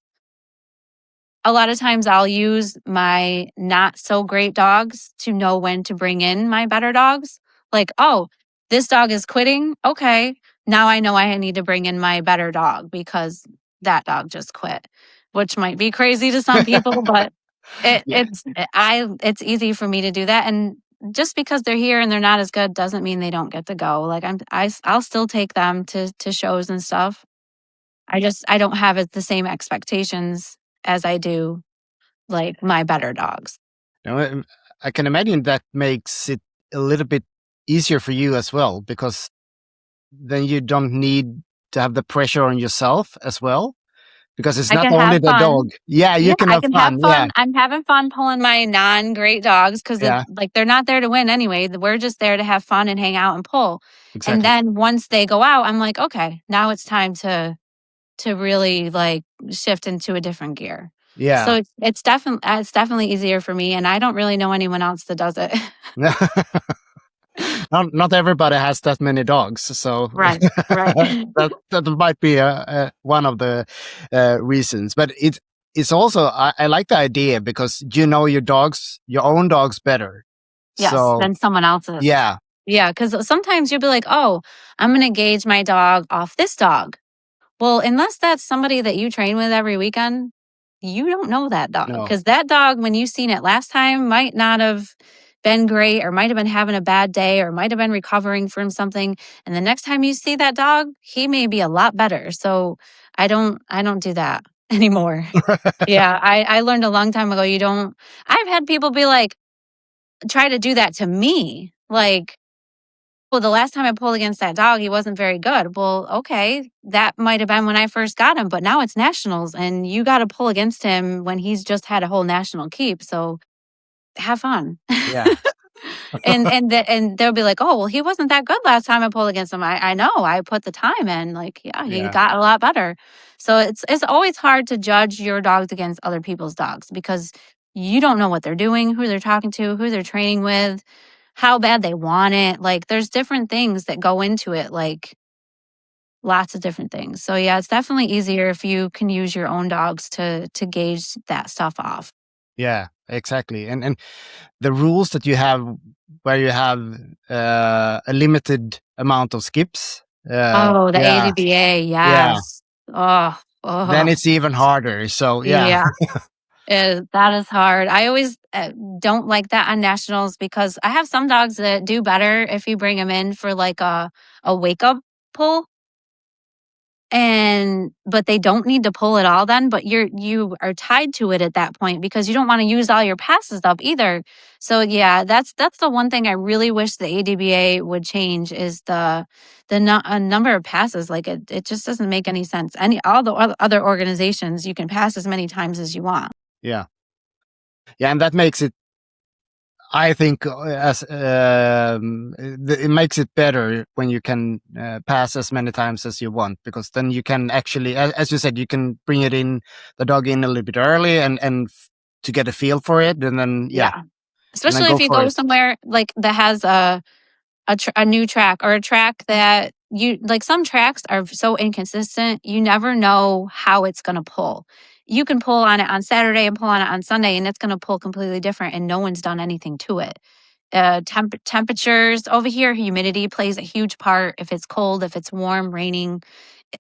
A lot of times I'll use my not so great dogs to know when to bring in my better dogs. Like, oh, this dog is quitting. Okay. Now I know I need to bring in my better dog because that dog just quit, which might be crazy to some people, but Yeah. it's easy for me to do that. And just because they're here and they're not as good doesn't mean they don't get to go. Like I'll still take them to shows and stuff. I don't have the same expectations as I do like my better dogs. Now, I can imagine that makes it a little bit easier for you as well, because then you don't need to have the pressure on yourself as well, because it's I not can only have the fun. dog. Yeah, Yeah, you can I have can have fun. Yeah, fun. I'm having fun pulling my non-great dogs because yeah, like they're not there to win anyway. We're just there to have fun and hang out and pull. And exactly. then once they go out, I'm like, okay, now it's time to really like shift into a different gear. So Yeah. it's definitely easier for me, and I don't really know anyone else that does it. Not everybody has that many dogs, so Right, right. that might be one of the reasons. But it's also I like the idea because you know your own dogs better. Yes, So than someone else's. yeah, Yeah, because sometimes you'll be like, "Oh, I'm gonna gauge my dog off this dog." Well, unless that's somebody that you train with every weekend, you don't know that dog no, because that dog, when you seen it last time, might not have been great or might have been having a bad day or might have been recovering from something. And the next time you see that dog, he may be a lot better. So I don't do that anymore. Yeah, I learned a long time ago. You don't. I've had people be like, try to do that to me, like well, the last time I pulled against that dog, he wasn't very good. Well, okay, that might have been when I first got him, but now it's nationals and you got to pull against him when he's just had a whole national keep. So have fun. yeah, And they'll be like, "Oh, well, he wasn't that good last time I pulled against him." I know, I put the time in. Like, yeah, he yeah, got a lot better. So it's always hard to judge your dogs against other people's dogs because you don't know what they're doing, who they're talking to, who they're training with, how bad they want it. Like, there's different things that go into it, like lots of different things. So yeah, it's definitely easier if you can use your own dogs to gauge that stuff off. yeah, exactly. And the rules that you have, where you have a limited amount of skips. Oh, the Yeah, ADBA, yeah. yes. Oh, Then oh, it's even harder. So yeah, yeah. That is hard. I always don't like that on nationals because I have some dogs that do better if you bring them in for like a wake up pull, and but they don't need to pull it all then, but you are tied to it at that point because you don't want to use all your passes up either. So yeah, that's the one thing I really wish the ADBA would change is the number of passes. Like it just doesn't make any sense. All the other organizations, you can pass as many times as you want. Yeah. Yeah, and that makes it, I think, it makes it better when you can pass as many times as you want, because then you can actually, as you said, you can bring the dog in a little bit early to get a feel for it, and then Yeah. and then Especially if go you for go it. somewhere like that has a new track, or a track that you like. Some tracks are so inconsistent, you never know how it's going to pull. You can pull on it on Saturday and pull on it on Sunday, and it's going to pull completely different, and no one's done anything to it. Temperatures over here, humidity plays a huge part. If it's cold, if it's warm, raining,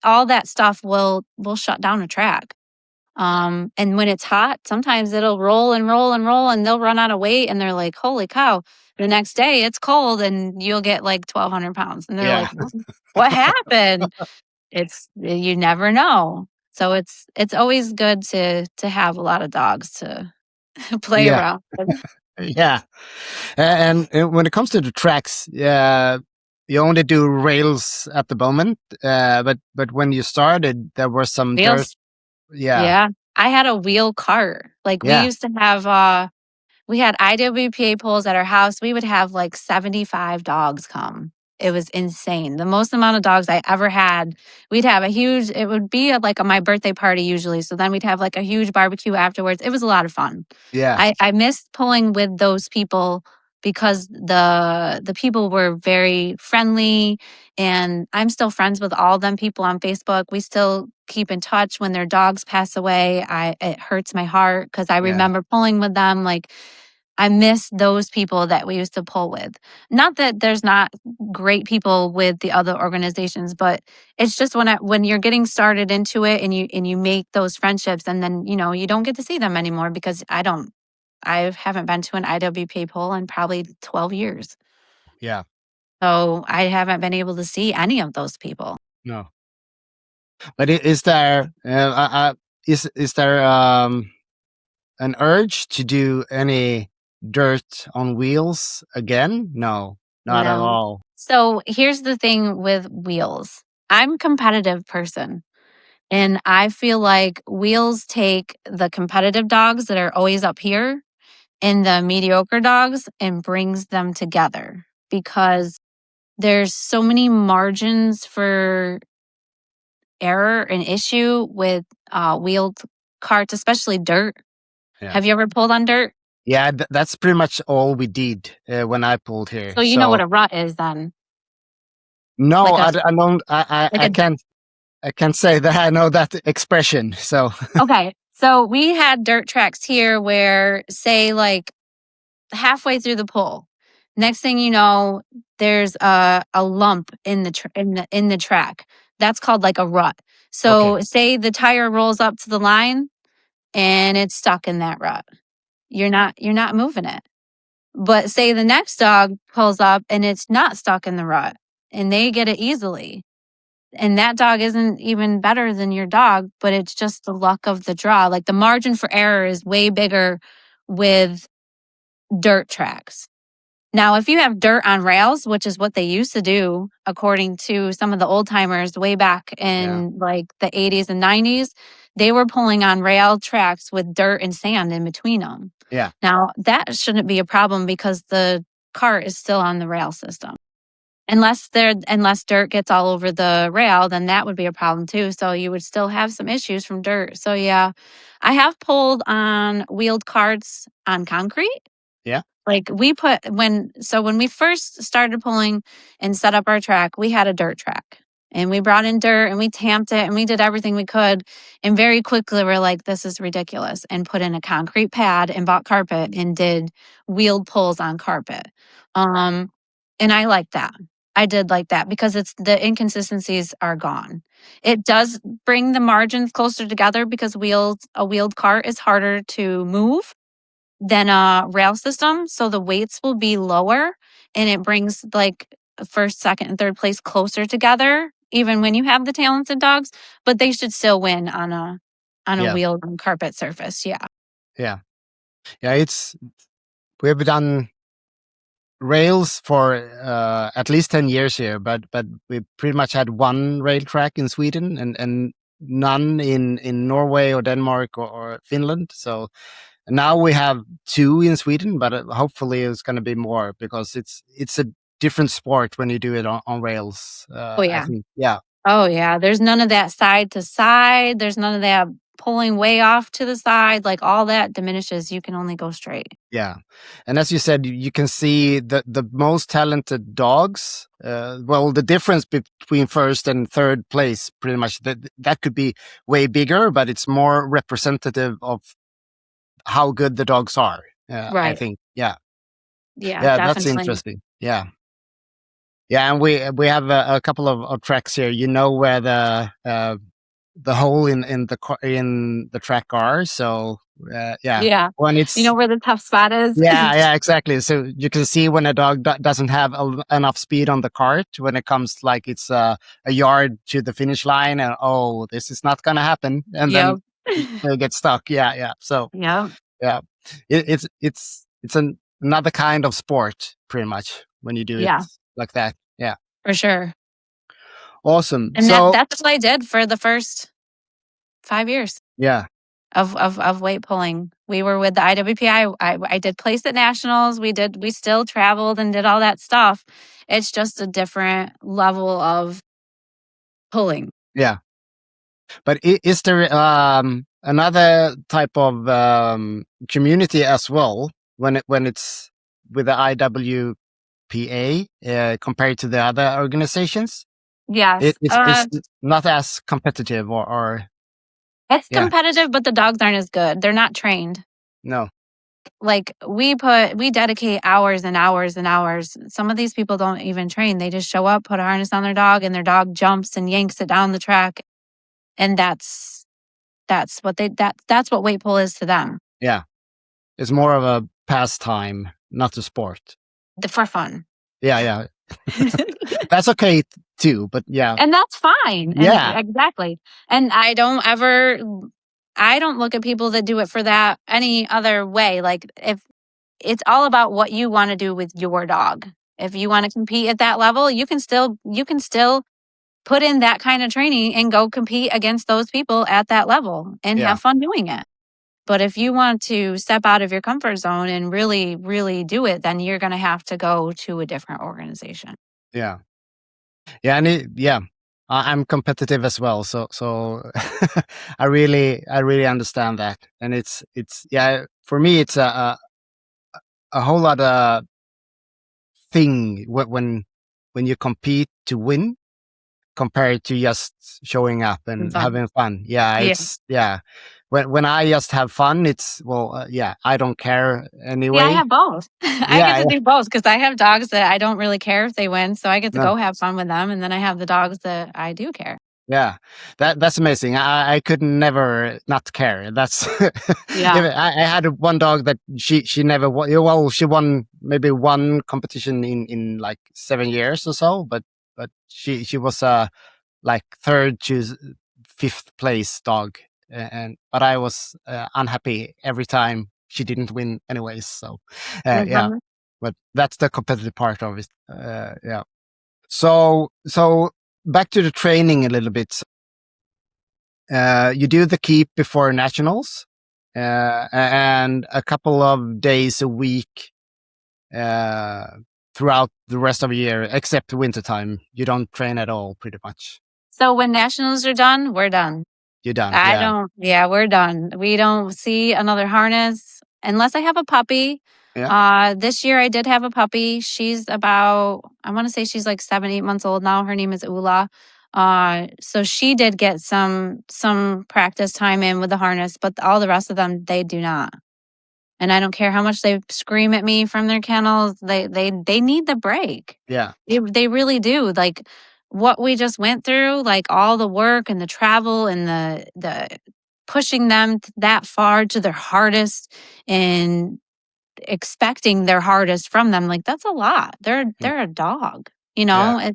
all that stuff will shut down a track. And when it's hot, sometimes it'll roll and roll and roll, and they'll run out of weight, and they're like, "Holy cow!" The next day, it's cold, and you'll get like 1,200 pounds, and they're Yeah. like, "What happened?" You never know. So it's always good to have a lot of dogs to play Yeah. around with. Yeah. And when it comes to the tracks, you only do rails at the moment, but when you started, there was some dirt. Wheels. Yeah. Yeah, I had a wheel cart. Like we Yeah. used to have we had IWPA poles at our house. We would have like 75 dogs come. It was insane. The most amount of dogs I ever had. We'd have a huge, it would be like my birthday party usually. So then we'd have like a huge barbecue afterwards. It was a lot of fun. Yeah. I missed pulling with those people because the people were very friendly, and I'm still friends with all them people on Facebook. We still keep in touch. When their dogs pass away, it hurts my heart because I Yeah. remember pulling with them. Like, I miss those people that we used to pull with. Not that there's not great people with the other organizations, but it's just when you're getting started into it, and you make those friendships, and then you don't get to see them anymore, because I haven't been to an IWP poll in probably 12 years. Yeah. So I haven't been able to see any of those people. No. But is there is there an urge to do any dirt on wheels again? No, not at No. all. So here's the thing with wheels. I'm a competitive person. And I feel like wheels take the competitive dogs that are always up here and the mediocre dogs and brings them together, because there's so many margins for error and issue with wheeled carts, especially dirt. Yeah. Have you ever pulled on dirt? Yeah, that's pretty much all we did when I pulled here. So you know what So a rut is then. no, Like a I don't. like a I can't say that I know that expression. So Okay. So we had dirt tracks here where, say, like halfway through the pull, next thing you know, there's a lump in the track. That's called like a rut. okay. So say the tire rolls up to the line and it's stuck in that rut. You're not moving it. But say the next dog pulls up and it's not stuck in the rut, and they get it easily. And that dog isn't even better than your dog, but it's just the luck of the draw. Like, the margin for error is way bigger with dirt tracks. Now, if you have dirt on rails, which is what they used to do, according to some of the old timers way back Yeah. in like the 80s and 90s, they were pulling on rail tracks with dirt and sand in between them. Yeah. Now, that shouldn't be a problem because the cart is still on the rail system. Unless dirt gets all over the rail, then that would be a problem too. So you would still have some issues from dirt. So yeah, I have pulled on wheeled carts on concrete. Yeah. Like, when we first started pulling and set up our track, we had a dirt track. And we brought in dirt and we tamped it and we did everything we could. And very quickly we're like, this is ridiculous. And put in a concrete pad and bought carpet and did wheeled pulls on carpet. Um, and I like that. I did like that because it's the inconsistencies are gone. It does bring the margins closer together because a wheeled cart is harder to move than a rail system. So the weights will be lower, and it brings like first, second, and third place closer together, even when you have the talented dogs, but they should still win on a Yeah. wheeled and carpet surface. Yeah. Yeah. Yeah. We've done rails for at least 10 years here, but we pretty much had one rail track in Sweden, and none in Norway or Denmark or Finland. So now we have 2 in Sweden, but hopefully it's going to be more, because it's a different sport when you do it on rails. Oh I yeah. think, yeah. Oh yeah. There's none of that side to side. There's none of that pulling way off to the side. Like all that diminishes. You can only go straight. Yeah, and as you said, you can see the most talented dogs. Well, the difference between first and third place, pretty much that could be way bigger, but it's more representative of how good the dogs are. I Right. think, yeah, Yeah, yeah, that's definitely. interesting. Yeah, yeah, and we have a couple of tracks here. You know where the hole in the track are. So yeah, Yeah. when You know it's where the tough spot is? yeah, exactly. So you can see when a dog doesn't have enough speed on the cart, when it comes like it's a yard to the finish line, and oh, this is not gonna happen, and then Yep. they get stuck. Yeah, yeah. So Yep. yeah, it's another kind of sport, pretty much, when you do it Yeah, like that. Yeah, for sure. awesome. And So that's what I did for the first 5 years yeah, of weight pulling. We were with the IWPA. I did place at nationals. We still traveled and did all that stuff. It's just a different level of pulling. yeah. But is there another type of community as well when it's with the IWPA compared to the other organizations? Yes. It's not as competitive or It's yeah, competitive, but the dogs aren't as good. They're not trained. no, Like we dedicate hours and hours and hours. Some of these people don't even train. They just show up, put a harness on their dog, and their dog jumps and yanks it down the track. And that's what that's what weight pull is to them. yeah, it's more of a pastime, not a sport. For fun. Yeah, yeah, that's okay too. But yeah, And that's fine. And yeah, exactly. And I don't look at people that do it for that any other way. Like if it's all about what you want to do with your dog. If you want to compete at that level, you can still put in that kind of training and go compete against those people at that level and yeah, have fun doing it. But if you want to step out of your comfort zone and really, really do it, then you're going to have to go to a different organization. yeah. Yeah, and yeah, I'm competitive as well, so I really understand that, and it's yeah, for me it's a whole lot of thing when you compete to win compared to just showing up And and fun. having fun. Yeah, Yeah. it's yeah. When I just have fun, it's well, yeah, I don't care Yeah, I anyway. have both. I get Yeah, to yeah, do both because I have dogs that I don't really care if they win. So I get to no. go have fun with them. And then I have the dogs that I do care. Yeah, that's amazing. I could never not care. That's Yeah. I had one dog that she never won. Well, she won maybe one competition in like 7 years or so, but she was like third to fifth place dog, and but I was unhappy every time she didn't win anyways. So yeah, Mhm. but that's the competitive part of it. Yeah. So back to the training a little bit. You do the keep before nationals, and a couple of days a week uh, throughout the rest of the year, except wintertime. You don't train at all, pretty much. So when nationals are done, we're done. You're done. Yeah, Yeah, we're done. We don't see another harness unless I have a puppy. yeah, This year I did have a puppy. She's about, I want to say she's like 7, 8 months old now. Her name is Ula. So she did get some practice time in with the harness, but all the rest of them, they do not. And I don't care how much they scream at me from their kennels. They need the break. yeah, They really do. Like what we just went through, like all the work and the travel and the pushing them that far to their hardest and expecting their hardest from them, like that's a lot. mm, They're a dog, yeah,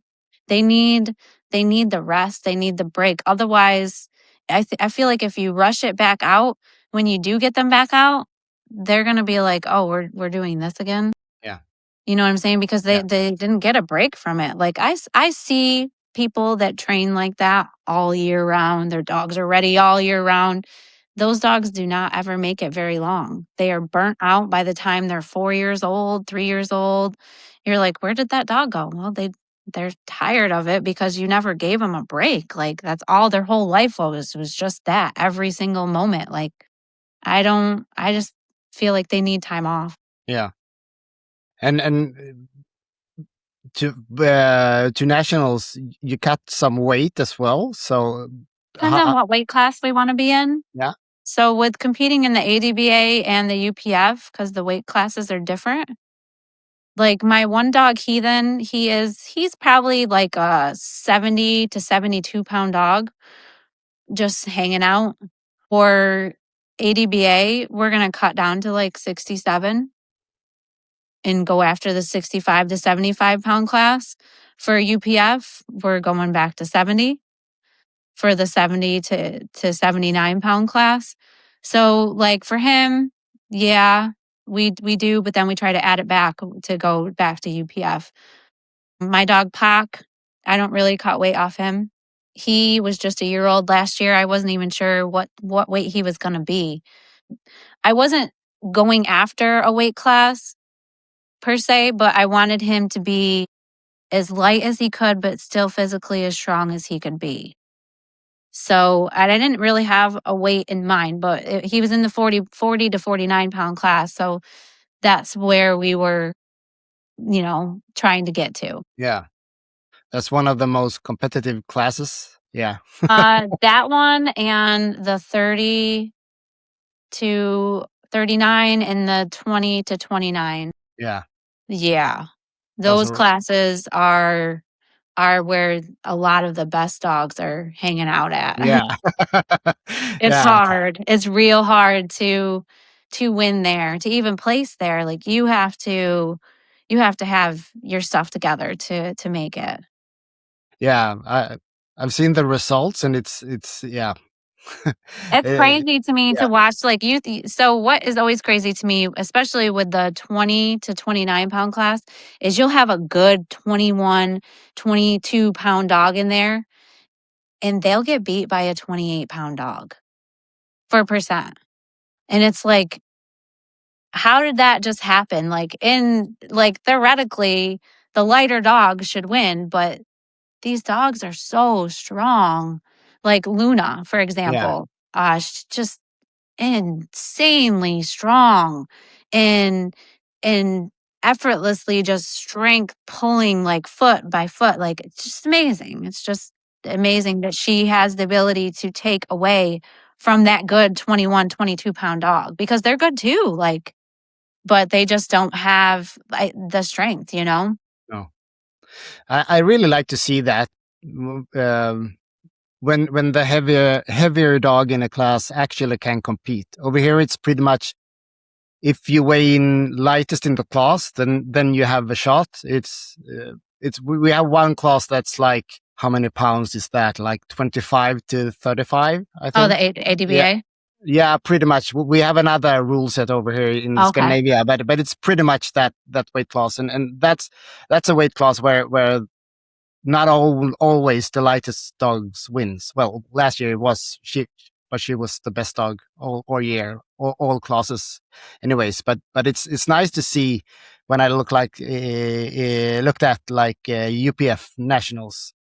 they need they need the rest, they need the break. Otherwise, I feel like if you rush it back out, when you do get them back out, they're gonna be like, oh, we're doing this again. yeah, You know what I'm saying? Because they yeah, they didn't get a break from it. Like I see people that train like that all year round, their dogs are ready all year round, those dogs do not ever make it very long. They are burnt out by the time they're 4 years old, 3 years old. You're like, where did that dog go? Well, they're tired of it because you never gave them a break. Like that's all their whole life was just that every single moment. Like I just feel like they need time off. Yeah. And to nationals, you cut some weight as well. So Depends on what weight class we want to be in. yeah, So with competing in the ADBA and the UPF, because the weight classes are different. Like my one dog, Heathen, he's probably like a 70 to 72 pound dog, just hanging out. For ADBA, we're gonna cut down to like 67 and go after the 65 to 75 pound class. For UPF, we're going back to 70 for the 70 to 79 pound class. So like for him, yeah, we do, but then we try to add it back to go back to UPF. My dog Pac, I don't really cut weight off him. He was just a year old last year. I wasn't even sure what weight he was going to be. I wasn't going after a weight class per se, but I wanted him to be as light as he could, but still physically as strong as he could be. So, and I didn't really have a weight in mind, but he was in the 40 to 49 pound class. So that's where we were, trying to get to. yeah. That's one of the most competitive classes. Yeah. That one and the 30 to 39 and the 20 to 29. Yeah. Yeah. Those Those are, classes are where a lot of the best dogs are hanging out at. yeah. It's Yeah. hard. It's real hard to win there, to even place there. Like you have to have your stuff together to make it. Yeah. I've seen the results and it's yeah. It's Eh, crazy to me yeah. to watch like youth. So what is always crazy to me, especially with the 20 to 29 pound class, is you'll have a good 21, 22 pound dog in there and they'll get beat by a 28 pound dog for percent. And it's like, how did that just happen? Like theoretically, the lighter dog should win, but these dogs are so strong. Like Luna, for Yeah. example, she's just insanely strong and and effortlessly just strength pulling like foot by foot. Like it's just amazing. It's just amazing that she has the ability to take away from that good 21, 22 pound dog because they're good too. Like but they just don't have the strength, you know? No. I really like to see that when the heavier dog in a class actually can compete. Over here, it's pretty much if you weigh in lightest in the class, then you have a shot. We have one class that's like how many pounds is that? Like 25 to 35, I Oh, the think. Yeah, ADBA? yeah, pretty much. We have another rule set over here in Okay. Scandinavia, but it's pretty much that weight class, and that's a weight class where not always the lightest dogs wins. Well, last year it was but she was the best dog all year, all classes, anyways. But it's nice to see when I looked at like UPF nationals.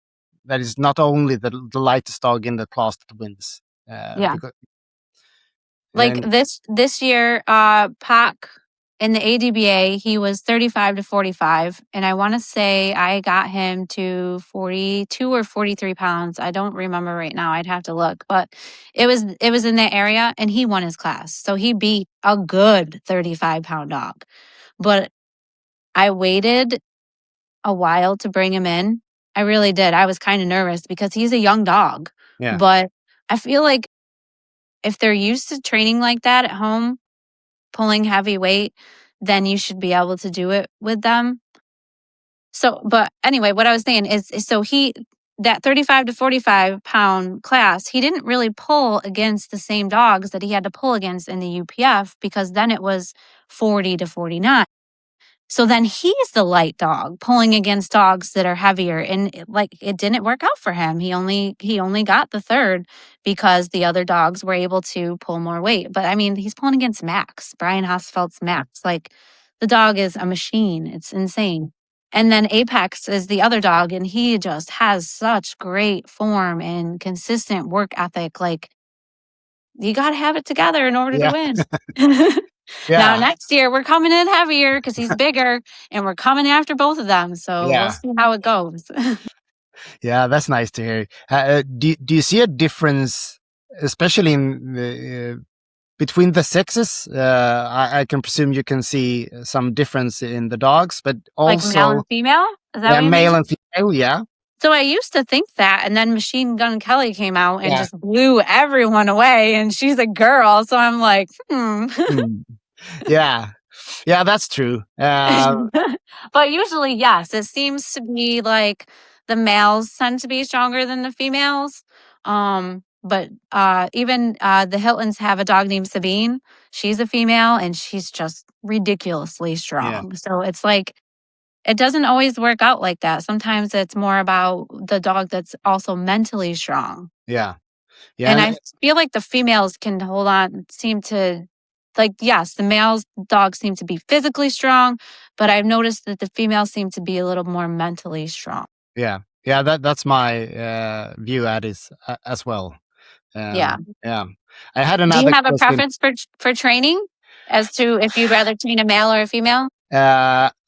That is not only the lightest dog in the class that wins. Yeah. Because Like and this year, Pac in the ADBA, he was 35 to 45. And I want to say I got him to 42 or 43 pounds. I don't remember right now. I'd have to look. But it was in that area and he won his class. So he beat a good 35 pound dog. But I waited a while to bring him in. I really did. I was kind of nervous because he's a young dog. yeah, But I feel like if they're used to training like that at home, pulling heavy weight, then you should be able to do it with them. So, but anyway, what I was saying is so that 35 to 45 pound class, he didn't really pull against the same dogs that he had to pull against in the UPF because then it was 40 to 49. So then he's the light dog pulling against dogs that are heavier. And it didn't work out for him. He only got the third because the other dogs were able to pull more weight. But I mean, he's pulling against Max, Brian Hosfeld's Max. Like, the dog is a machine. It's insane. And then Apex is the other dog, and he just has such great form and consistent work ethic. Like, you got to have it together in order to Yeah. win. Now, Yeah. next year, we're coming in heavier because he's bigger, and we're coming after both of them. So we'll Yeah. see how it goes. Yeah, that's nice to hear. Do you see a difference, especially in between the sexes? I can presume you can see some difference in the dogs, but Like male and also female? Is that what you male mean? and female. Yeah, So I used to think that, and then Machine Gun Kelly came out and yeah. just blew everyone away, and she's a girl. So I'm like, Hmm. Yeah, yeah, that's true. But usually, yes, it seems to be like the males tend to be stronger than the females. But even the Hiltons have a dog named Sabine. She's a female, and she's just ridiculously Yeah, strong. So it's like, it doesn't always work out like that. Sometimes it's more about the dog that's also mentally strong. yeah, yeah, And I feel like the females can hold on, seem to, like, yes, the males dogs seem to be physically strong, but I've noticed that the females seem to be a little more mentally strong. yeah, yeah. That's my view at it as well. Yeah. Yeah, I had Do you another have a question. preference for training as to if you'd rather train a male or a female?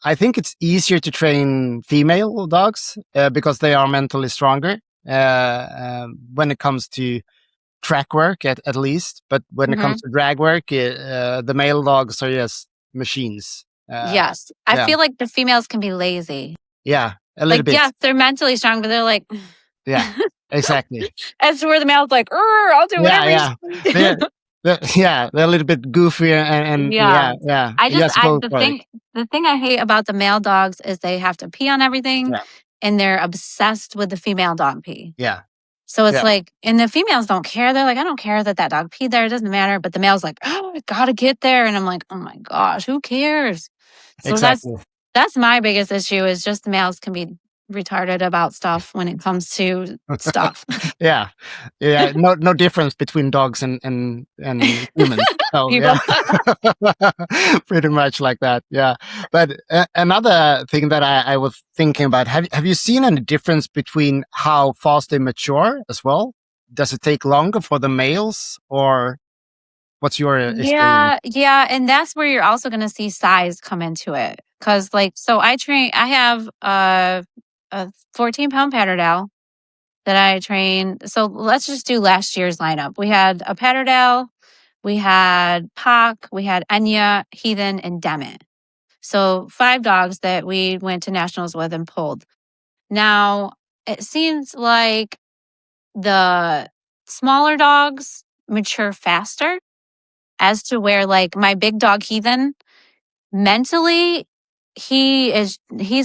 I think it's easier to train female dogs because they are mentally stronger when it comes to track work, at least. But when it Hmm. comes to drag work, the male dogs are just machines. Yes. I Yeah, feel like the females can be lazy. yeah, a little Like, bit. yes, they're mentally strong, but they're like, Yeah, exactly. as to where the male's like, I'll do Yeah, whatever you yeah. They're, say. yeah, they're a little bit goofy and Yeah. yeah, yeah. I You just just I go for it. the thing I hate about the male dogs is they have to pee on everything, Yeah, and they're obsessed with the female dog pee. yeah, So it's yeah. like, and the females don't care. They're like, I don't care that dog peed there. It doesn't matter. But the male's like, oh, I gotta get there. And I'm like, oh my gosh, who cares? So Exactly. that's my biggest issue, is just the males can be retarded about stuff when it comes to stuff. Yeah, yeah. No difference between dogs and humans. So yeah, People. pretty much like that. Yeah. But another thing that I was thinking about, have you seen any difference between how fast they mature as well? Does it take longer for the males, or what's your experience? Yeah, and that's where you're also gonna see size come into it. Cause like, so I have a 14-pound Patterdale that I train. So let's just do last year's lineup. We had a Patterdale, we had Pac, we had Enya, Heathen, and Demet. So 5 dogs that we went to nationals with and pulled. Now, it seems like the smaller dogs mature faster, as to where, like, my big dog Heathen, mentally, he's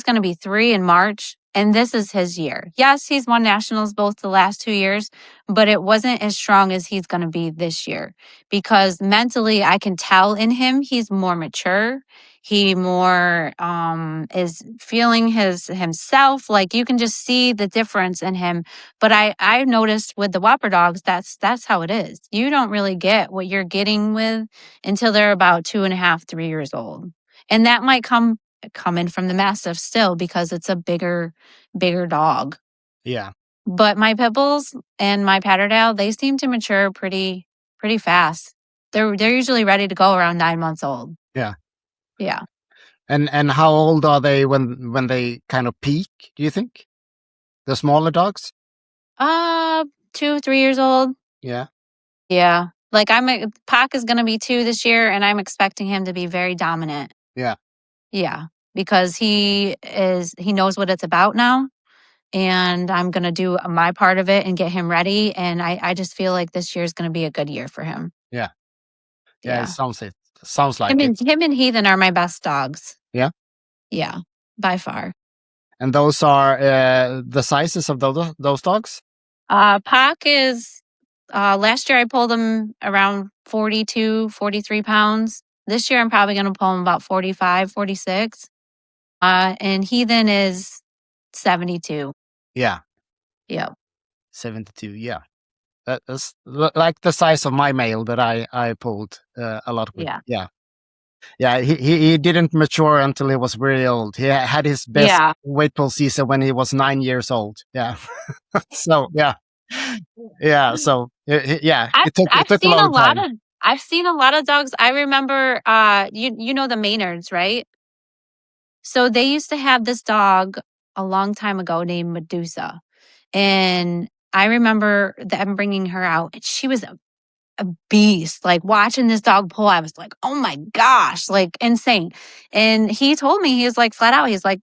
going to be 3 in March, and this is his year. Yes, he's won nationals both the last 2 years, but it wasn't as strong as he's going to be this year, because mentally I can tell in him he's more mature. He more is feeling himself. Like, you can just see the difference in him. But I noticed with the Whopper dogs, that's how it is. You don't really get what you're getting with until they're about 2.5, 3 years old. And that might come in from the Mastiff still, because it's a bigger dog. Yeah, But my pit bulls and my Patterdale, they seem to mature pretty fast. They're usually ready to go around 9 months old. yeah. Yeah. And how old are they when they kind of peak? Do you think the smaller dogs? 2, 3 years old. Yeah, Yeah. Like, Pac is gonna be 2 this year, and I'm expecting him to be very dominant. yeah, Yeah. Because he knows what it's about now. And I'm going to do my part of it and get him ready. And I just feel like this year is going to be a good year for him. yeah, yeah. Yeah. It sounds like it. Him and Heathen are my best dogs. Yeah. Yeah, by far. And those are the sizes of those dogs? Pac is, last year I pulled him around 42, 43 pounds. This year I'm probably going to pull him about 45, 46. And Heathen is 72. Yeah, Yep. 72. Yeah. That's like the size of my male that I pulled a lot with. Yeah. Yeah. Yeah, he didn't mature until he was very old. He had his best Yeah. weight pull season when he was 9 years old. Yeah. So yeah, yeah. So yeah, I've it took a seen a long lot time. of I've seen a lot of dogs. I remember you know the Maynards, right? So they used to have this dog a long time ago named Medusa. And I remember them bringing her out, and she was a beast. Like watching this dog pull, I was like, oh my gosh, like insane. And he told me, he was like flat out, he's like,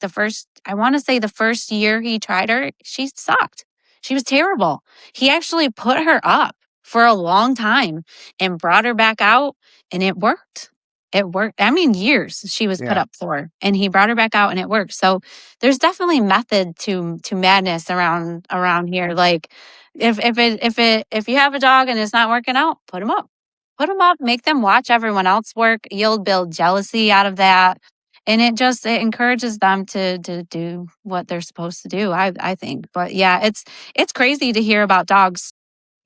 I want to say the first year he tried her, she sucked. She was terrible. He actually put her up for a long time and brought her back out, and it worked. It worked. I mean, years she was put Yeah, up for, and he brought her back out, and it worked. So there's definitely method to madness around here. Like if you have a dog and it's not working out, put them up. Put them up, make them watch everyone else work. You'll build jealousy out of that. And it encourages them to do what they're supposed to do, I think. But yeah, it's crazy to hear about dogs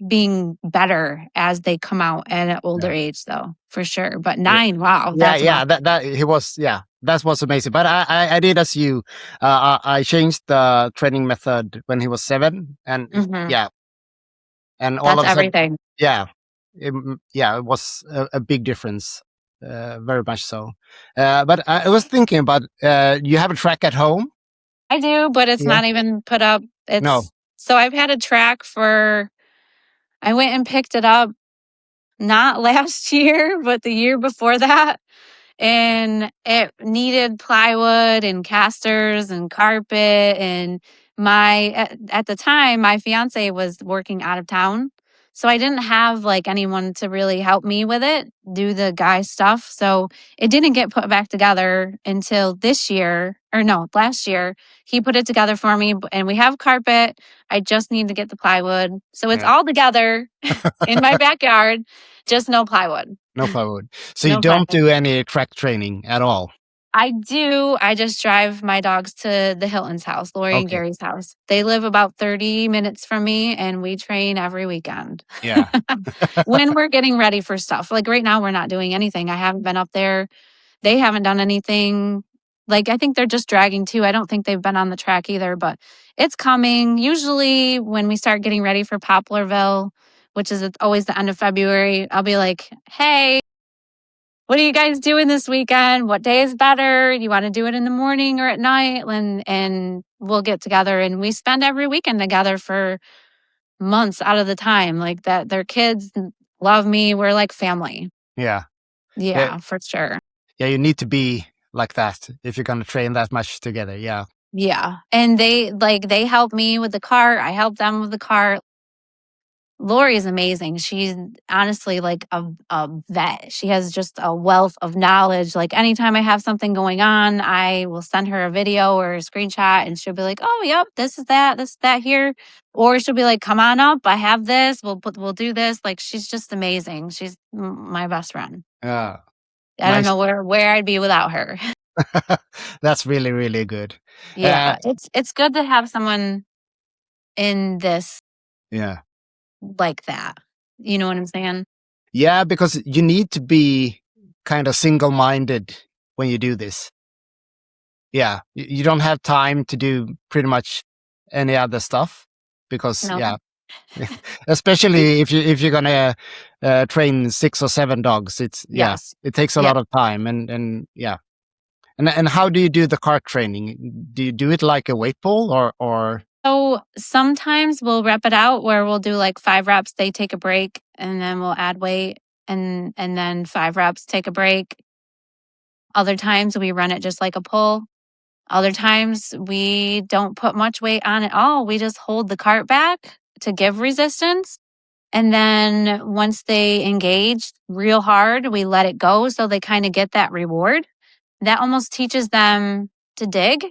being better as they come out at an older yeah, age though, for sure. But yeah, 9, wow, yeah, that's yeah. amazing. That he was. Yeah, that was amazing. But I did as you. I changed the training method when he was 7, and Hmm. yeah, and all That's of a sudden, everything. yeah, yeah, it was a big difference, very much so. But I was thinking about you have a track at home. I do, but it's Yeah. not even put up. No. So I've had a track I went and picked it up not last year, but the year before that. And it needed plywood and casters and carpet. And at the time, my fiance was working out of town. So I didn't have like anyone to really help me with it, do the guy stuff. So it didn't get put back together until this year, or no, last year. He put it together for me, and we have carpet. I just need to get the plywood. So it's Yeah. all together in my backyard, just no plywood. No plywood. So you No don't plywood. do any track training at all. I do. I just drive my dogs to the Hilton's house, Lori and Okay. Gary's house. They live about 30 minutes from me, and we train every weekend Yeah. when we're getting ready for stuff. Like right now, we're not doing anything. I haven't been up there. They haven't done anything. Like I think they're just dragging too. I don't think they've been on the track either, but it's coming. Usually, when we start getting ready for Poplarville, which is always the end of February, I'll be like, hey, what are you guys doing this weekend? What day is better? You want to do it in the morning or at night? And we'll get together, and we spend every weekend together for months out of the time. Like that, their kids love me. We're like family. Yeah. Yeah. Yeah, for sure. Yeah. You need to be like that if you're gonna train that much together. Yeah. Yeah. And they help me with the cart. I help them with the cart. Lori is amazing. She's honestly like a vet. She has just a wealth of knowledge. Like anytime I have something going on, I will send her a video or a screenshot, and she'll be like, "Oh, yep, this is that here." Or she'll be like, "Come on up. I have this. We'll do this." Like she's just amazing. She's my best friend. I don't Nice. know where I'd be without her. That's really, really good. Yeah, it's good to have someone in this Yeah. like that. You know what I'm saying? Yeah, because you need to be kind of single-minded when you do this. Yeah. You don't have time to do pretty much any other stuff because No. yeah, especially if you're gonna train 6 or 7 dogs, it's yeah, Yes. it takes a Yeah. lot of time and yeah. And how do you do the cart training? Do you do it like a weight pull or So sometimes we'll rep it out where we'll do like 5 reps, they take a break, and then we'll add weight, and then 5 reps, take a break. Other times we run it just like a pull. Other times we don't put much weight on at all. We just hold the cart back to give resistance. And then once they engage real hard, we let it go so they kind of get that reward. That almost teaches them to dig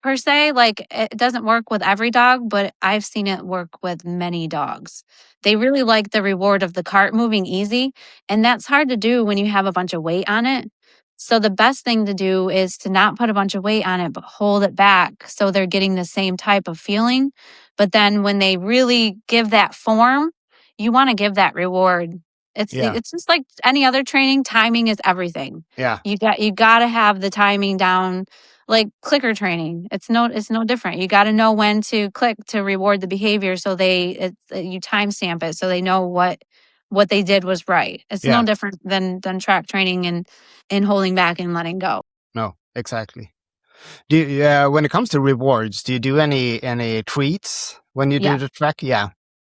per se. Like it doesn't work with every dog, but I've seen it work with many dogs. They really like the reward of the cart moving easy. And that's hard to do when you have a bunch of weight on it. So the best thing to do is to not put a bunch of weight on it, but hold it back so they're getting the same type of feeling. But then when they really give that form, you want to give that reward. It's just like any other training. Timing is everything. Yeah. You got to have the timing down. Like clicker training, it's no different. You got to know when to click to reward the behavior, so you timestamp it so they know what they did was right. It's no different than track training and holding back and letting go. No, exactly. Do you, when it comes to rewards, do you do any treats when you do the track? Yeah.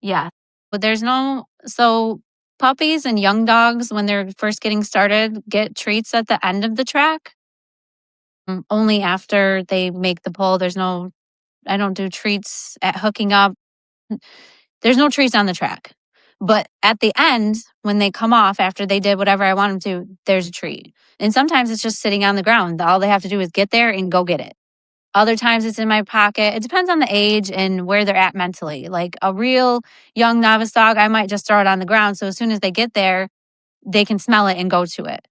Yeah. But so puppies and young dogs, when they're first getting started, get treats at the end of the track. Only after they make the pull. I don't do treats at hooking up. There's no treats on the track. But at the end, when they come off after they did whatever I want them to, there's a treat. And sometimes it's just sitting on the ground. All they have to do is get there and go get it. Other times it's in my pocket. It depends on the age and where they're at mentally. Like a real young novice dog, I might just throw it on the ground. So as soon as they get there, they can smell it and go to it.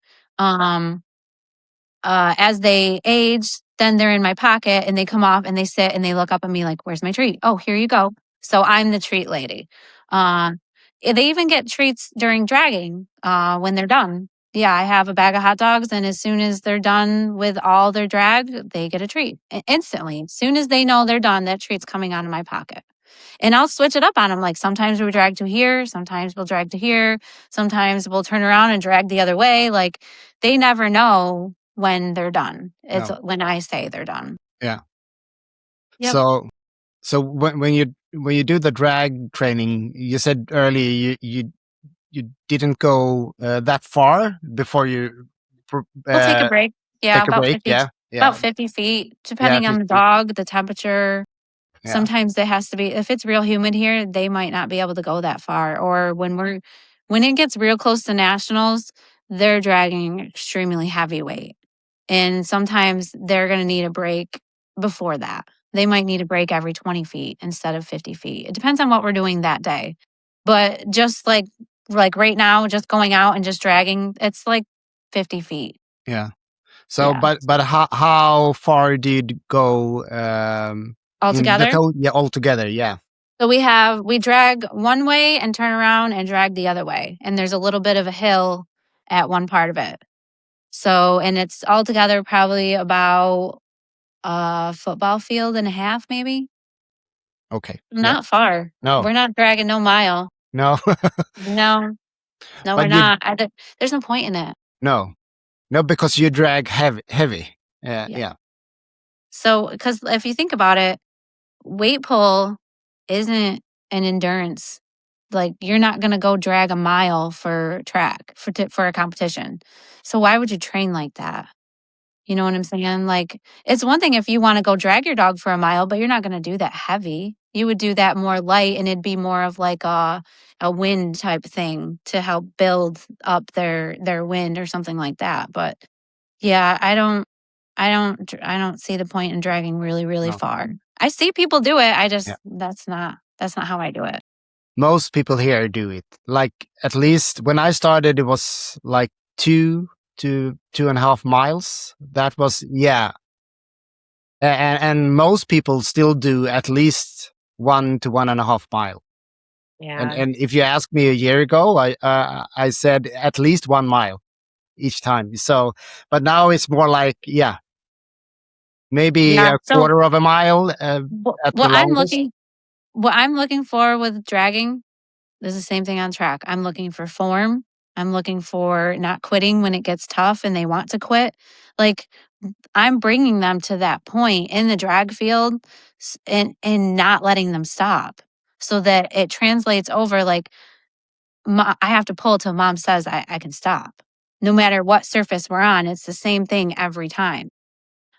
As they age, then they're in my pocket and they come off and they sit and they look up at me like, "Where's my treat?" "Oh, here you go." So I'm the treat lady. They even get treats during dragging when they're done. Yeah, I have a bag of hot dogs, and as soon as they're done with all their drag, they get a treat instantly. As soon as they know they're done, that treat's coming out of my pocket. And I'll switch it up on them. Like sometimes we drag to here, sometimes we'll drag to here, sometimes we'll turn around and drag the other way. Like they never know when they're done. It's when I say they're done. Yeah. Yep. So when you do the drag training, you said earlier you didn't go that far before you We'll take a break. Yeah, take a about break. 50, Yeah. about 50 feet, depending on the 50. dog, the temperature. Yeah. Sometimes it has to be, if it's real humid here, they might not be able to go that far. Or when it gets real close to nationals, they're dragging extremely heavy weight. And sometimes they're going to need a break before that. They might need a break every 20 feet instead of 50 feet. It depends on what we're doing that day. But just like right now, just going out and just dragging, it's like 50 feet. Yeah. So, but how far did you go Altogether? Altogether, yeah. So we drag one way and turn around and drag the other way. And there's a little bit of a hill at one part of it. So, and it's altogether probably about a football field and a half, maybe. Okay. Not far. No. We're not dragging no mile. No. No, we're not. There's no point in it. No, because you drag heavy. Yeah. So, because if you think about it, weight pull isn't an endurance. Like you're not going to go drag a mile for track for a competition. So why would you train like that? You know what I'm saying? Like it's one thing if you want to go drag your dog for a mile, but you're not going to do that heavy. You would do that more light, and it'd be more of like a wind type thing to help build up their wind or something like that. But yeah, I don't see the point in dragging really far. I see people do it. That's not how I do it. Most people here do it. Like at least when I started, it was like 2 to 2.5 miles. That was and most people still do at least 1 to 1.5 mile. Yeah. And if you asked me a year ago, I said at least 1 mile each time. So, but now it's more like maybe a quarter of a mile at the longest. What I'm looking for with dragging is the same thing on track. I'm looking for form. I'm looking for not quitting when it gets tough and they want to quit. Like I'm bringing them to that point in the drag field and not letting them stop so that it translates over. Like I have to pull till mom says I can stop. No matter what surface we're on, it's the same thing every time.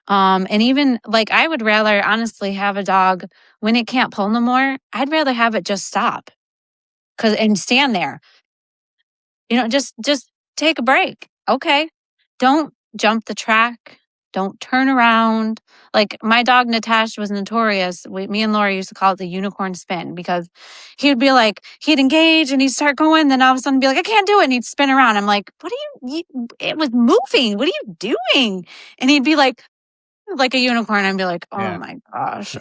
And even like I would rather honestly have a dog when it can't pull no more. I'd rather have it just stop and stand there. You know, just take a break. Okay. Don't jump the track. Don't turn around. Like my dog Natasha was notorious. Me and Laura used to call it the unicorn spin because he'd be like, he'd engage and he'd start going. Then all of a sudden be like, I can't do it. And he'd spin around. I'm like, what are you it was moving. What are you doing? And he'd be like a unicorn. I'd be like, oh my gosh.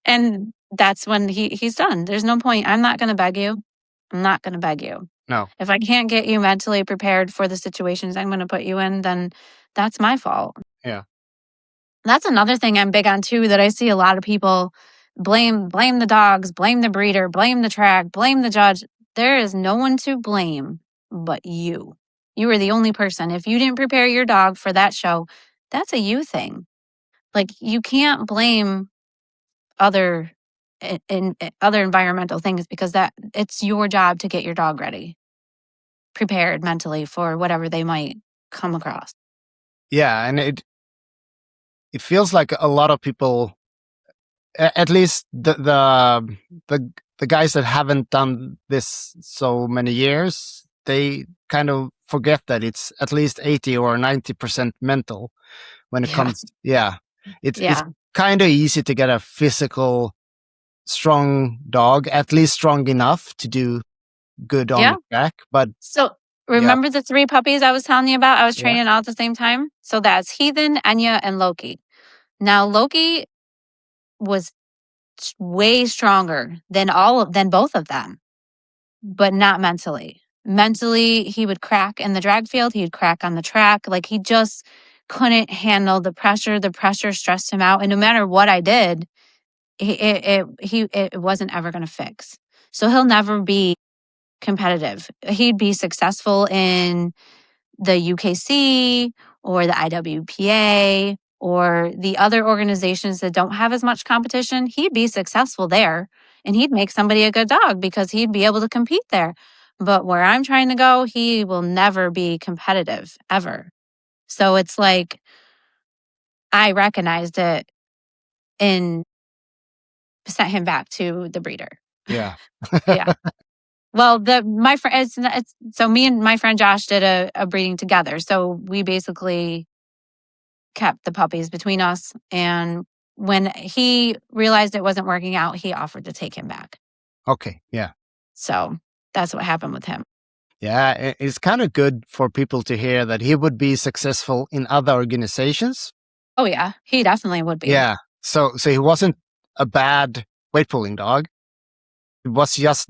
And that's when he's done. There's no point. I'm not going to beg you. I'm not going to beg you. No. If I can't get you mentally prepared for the situations I'm going to put you in, then that's my fault. Yeah. That's another thing I'm big on too, that I see a lot of people blame the dogs, blame the breeder, blame the track, blame the judge. There is no one to blame but you. You are the only person. If you didn't prepare your dog for that show, that's a you thing. Like you can't blame other other environmental things because that it's your job to get your dog ready, prepared mentally for whatever they might come across. Yeah, and it feels like a lot of people, at least the guys that haven't done this so many years, they kind of forget that it's at least 80 or 90% mental when it comes. It's kind of easy to get a physical strong dog, at least strong enough to do good on the track. But so remember the 3 puppies I was telling you about? I was training all at the same time. So that's Heathen, Enya, and Loki. Now Loki was way stronger than both of them, but not mentally. Mentally, he would crack in the drag field. He'd crack on the track. Like he just couldn't handle the pressure. The pressure stressed him out. And no matter what I did, it wasn't ever going to fix. So he'll never be competitive. He'd be successful in the UKC or the IWPA or the other organizations that don't have as much competition. He'd be successful there and he'd make somebody a good dog because he'd be able to compete there. But where I'm trying to go, he will never be competitive ever. So it's like I recognized it and sent him back to the breeder. Yeah. Well, my friend, so me and my friend Josh did a breeding together. So we basically kept the puppies between us. And when he realized it wasn't working out, he offered to take him back. Okay. Yeah. So that's what happened with him. Yeah, it's kind of good for people to hear that he would be successful in other organizations. Oh yeah, he definitely would be. Yeah. So he wasn't a bad weight pulling dog. It was just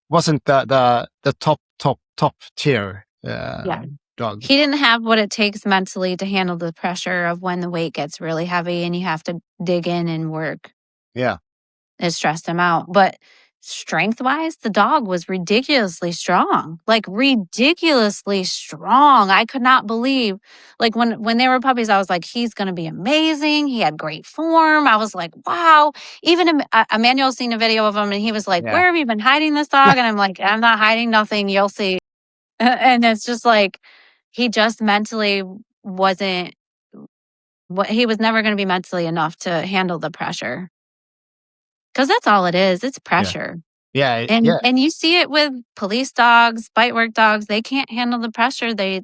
wasn't the top tier dog. He didn't have what it takes mentally to handle the pressure of when the weight gets really heavy and you have to dig in and work. Yeah. It stressed him out. But strength-wise, the dog was ridiculously strong. Like ridiculously strong. I could not believe. Like when they were puppies, I was like, he's going to be amazing. He had great form. I was like, wow. Even Emmanuel seen a video of him and he was like, where have you been hiding this dog? And I'm like, I'm not hiding nothing. You'll see. And it's just like, he just mentally wasn't, he was never going to be mentally enough to handle the pressure. Because that's all it is. It's pressure. Yeah. And you see it with police dogs, bite work dogs. They can't handle the pressure. They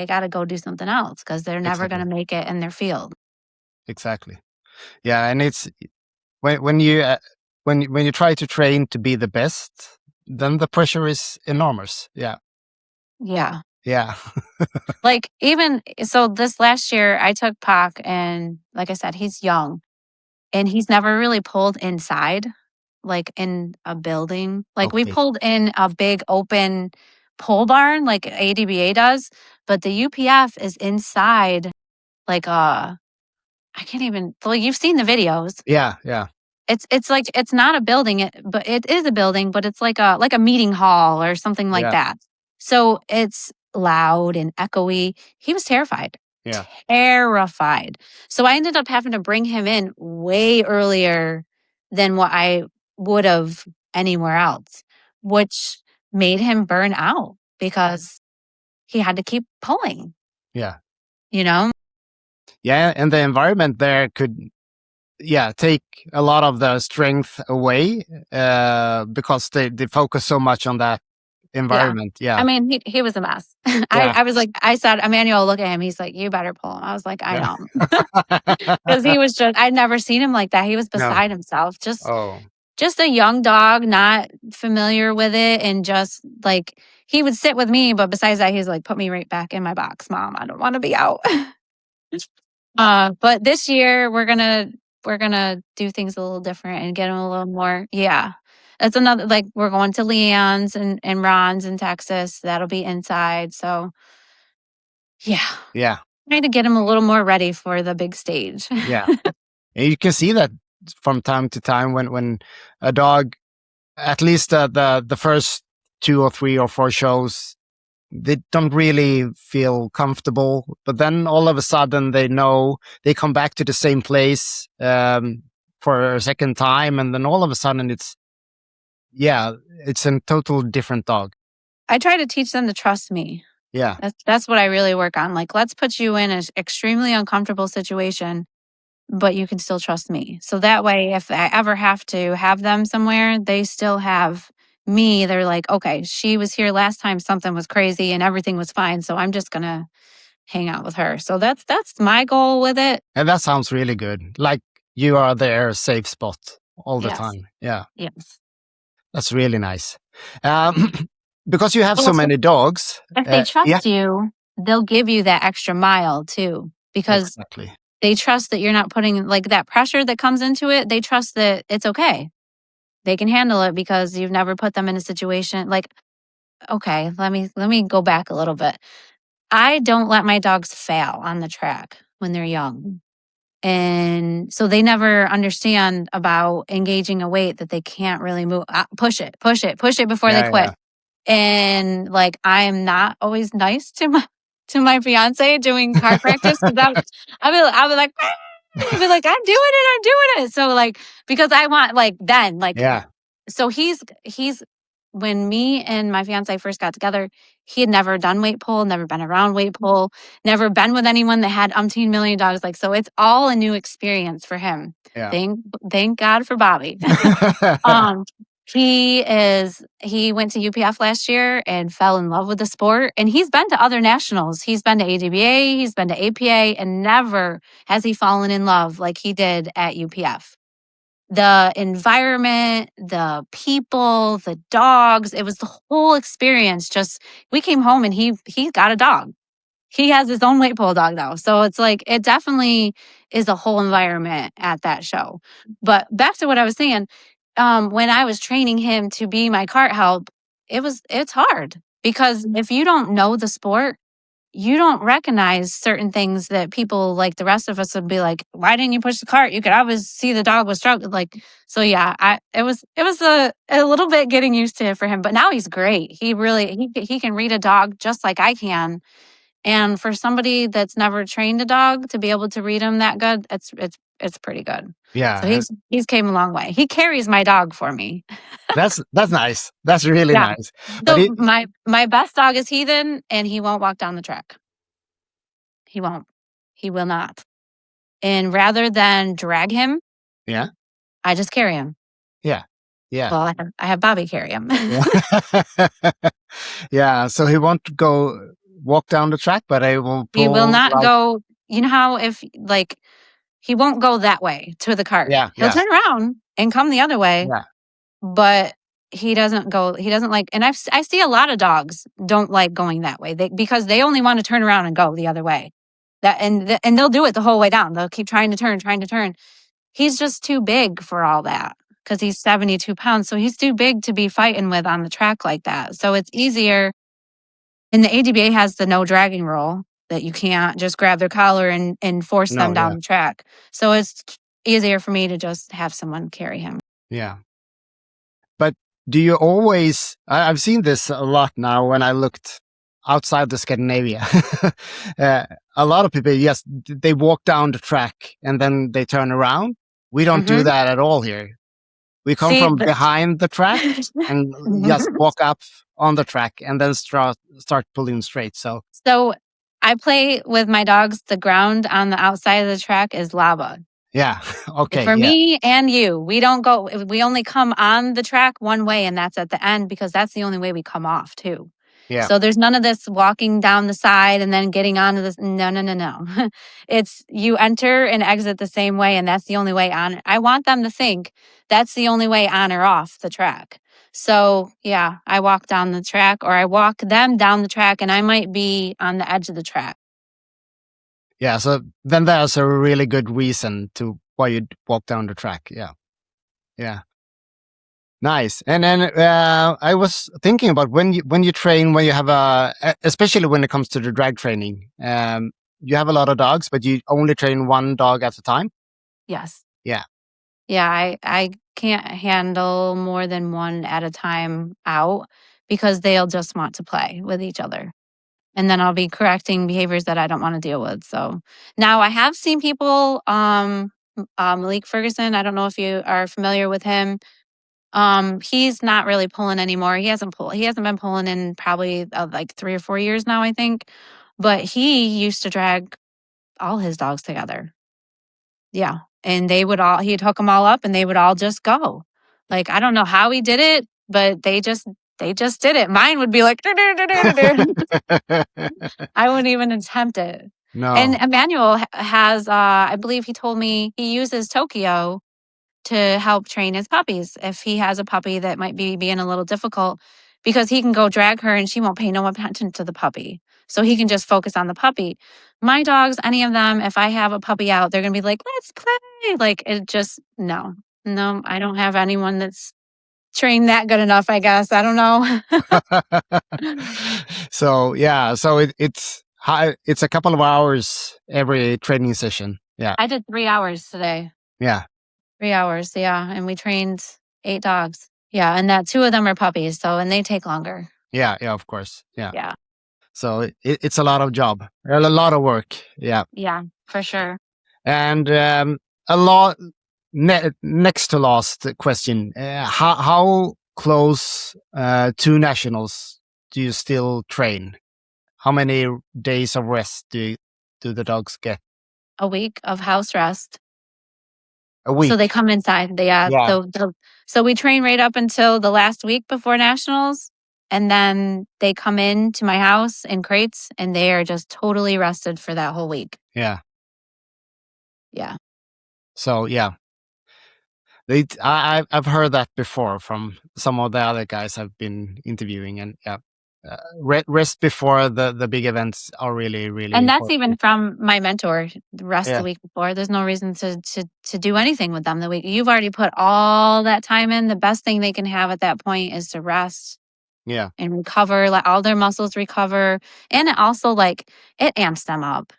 got to go do something else because they're never going to make it in their field. Exactly. Yeah, and it's when you try to train to be the best, then the pressure is enormous. Yeah. Yeah. Yeah. Like even so, this last year I took Pac, and like I said, he's young, and he's never really pulled inside. Like in a building. Like we pulled in a big open pole barn like ADBA does, but the UPF is inside like I can't even, like you've seen the videos. Yeah. It's like it's not a building, but it is a building, but it's like a meeting hall or something like that. So it's loud and echoey. He was terrified. Yeah. Terrified. So I ended up having to bring him in way earlier than what I would have anywhere else, which made him burn out because he had to keep pulling. Yeah. You know? Yeah, and the environment there could take a lot of the strength away because they focus so much on that environment. Yeah. I mean, he was a mess. I was like, I said, Emmanuel, look at him. He's like, you better pull him. I was like, I know. Because he was just, I'd never seen him like that. He was beside himself. Just a young dog, not familiar with it. And just like, he would sit with me. But besides that, he's like, put me right back in my box, Mom. I don't want to be out. But this year we're gonna do things a little different and get him a little more. Yeah. That's another, like, we're going to Leon's and Ron's in Texas. That'll be inside. So yeah. Yeah. Trying to get him a little more ready for the big stage. Yeah. And you can see that from time to time when a dog, at least the first 2 or 3 or 4 shows, they don't really feel comfortable, but then all of a sudden they know they come back to the same place for a second time, and then all of a sudden it's a total different dog. I try to teach them to trust me. Yeah. That's what I really work on. Like, let's put you in an extremely uncomfortable situation, but you can still trust me. So that way, if I ever have to have them somewhere, they still have me. They're like, okay, she was here last time, something was crazy and everything was fine. So I'm just gonna hang out with her. So that's my goal with it. And that sounds really good. Like, you are their safe spot all the time. Yeah. Yes. That's really nice. Because you have so many dogs. If they trust you, they'll give you that extra mile too. Because they trust that you're not putting like that pressure that comes into it. They trust that it's okay. They can handle it because you've never put them in a situation like, okay, let me go back a little bit. I don't let my dogs fail on the track when they're young. And so they never understand about engaging a weight that they can't really move. Push it before they quit. And like, I am not always nice to my fiance doing car practice because I'll be like, I'm doing it. So like, because I want like then like, so he's when me and my fiance first got together, he had never done weight pull, never been around weight pull, never been with anyone that had umpteen million dogs. Like, so it's all a new experience for him. Yeah. Thank God for Bobby. He went to UPF last year and fell in love with the sport. And he's been to other nationals. He's been to ADBA, he's been to APA, and never has he fallen in love like he did at UPF. The environment, the people, the dogs, it was the whole experience. Just, we came home and he got a dog. He has his own weight pull dog though. So it's like, it definitely is a whole environment at that show. But back to what I was saying, when I was training him to be my cart help, it's hard because if you don't know the sport, you don't recognize certain things that people like the rest of us would be like, why didn't you push the cart? You could always see the dog was struggling. Like, so yeah, it was a little bit getting used to it for him, but now he's great. He really, he can read a dog just like I can. And for somebody that's never trained a dog to be able to read him that good, it's pretty good. Yeah. So he's came a long way. He carries my dog for me. That's nice. That's really nice. So my best dog is Heathen, and he won't walk down the track. He won't. He will not. And rather than drag him, I just carry him. Yeah. Well, I have Bobby carry him. Yeah. So he won't walk down the track, but I will pull. He will not go. You know how if like he won't go that way to the cart. Yeah. He'll turn around and come the other way. Yeah. But he doesn't like, and I see a lot of dogs don't like going that way because they only want to turn around and go the other way. And they'll do it the whole way down. They'll keep trying to turn. He's just too big for all that because he's 72 pounds. So he's too big to be fighting with on the track like that. So it's easier. And the ADBA has the no dragging rule that you can't just grab their collar and force them down the track. So it's easier for me to just have someone carry him. Yeah. But do you always, I've seen this a lot now when I looked outside the Scandinavia. A lot of people, yes, they walk down the track and then they turn around. We don't do that at all here. We come from behind the track and just walk up on the track and then start pulling straight. So I play with my dogs. The ground on the outside of the track is lava. Yeah. Okay. For Yeah. me and you, we only come on the track one way, and that's at the end, because that's the only way we come off too. Yeah. So there's none of this walking down the side and then getting onto this. No. It's you enter and exit the same way, and that's the only way on. I want them to think that's the only way on or off the track. So yeah, I walk down the track, or I walk them down the track, and I might be on the edge of the track. Yeah. So then there's a really good reason to why you walk down the track. Yeah. Yeah. Nice. And then I was thinking about when you train, when you have especially when it comes to the drag training, you have a lot of dogs, but you only train one dog at a time. Yes. Yeah. Yeah, I can't handle more than one at a time out, because they'll just want to play with each other. And then I'll be correcting behaviors that I don't want to deal with. So now I have seen people, Malik Ferguson, I don't know if you are familiar with him. He's not really pulling anymore. He hasn't been pulling in probably like 3 or 4 years now, I think. But he used to drag all his dogs together. Yeah. And he'd hook them all up, and they would all just go. Like, I don't know how he did it, but they just did it. Mine would be like, I wouldn't even attempt it. No. And Emmanuel has, I believe he told me he uses Tokyo to help train his puppies. If he has a puppy that might be being a little difficult, because he can go drag her and she won't pay no attention to the puppy. So he can just focus on the puppy. My dogs, any of them, if I have a puppy out, they're going to be like, let's play. Like, it just, no, I don't have anyone that's trained that good enough, I guess. I don't know. So yeah, so it's a couple of hours every training session. Yeah. I did 3 hours today. Yeah. 3 hours. Yeah. And we trained 8 dogs. Yeah. And that 2 of them are puppies. So, and they take longer. Yeah. Yeah. Of course. Yeah. Yeah. So it's a lot of job, a lot of work. Yeah. Yeah, for sure. And a lot. Next to last question: how close to nationals do you still train? How many days of rest do the dogs get? A week of house rest. A week. So they come inside. Yeah. So we train right up until the last week before nationals, and then they come in to my house in crates, and they are just totally rested for that whole week. Yeah. Yeah. So yeah, I've heard that before from some of the other guys I've been interviewing, and yeah, rest before the big events are really, really. And that's important. even from my mentor. Rest Yeah. the week before. There's no reason to do anything with them the week. You've already put all that time in. The best thing they can have at that point is to rest. Yeah. And recover, let all their muscles recover. And it also, like, it amps them up.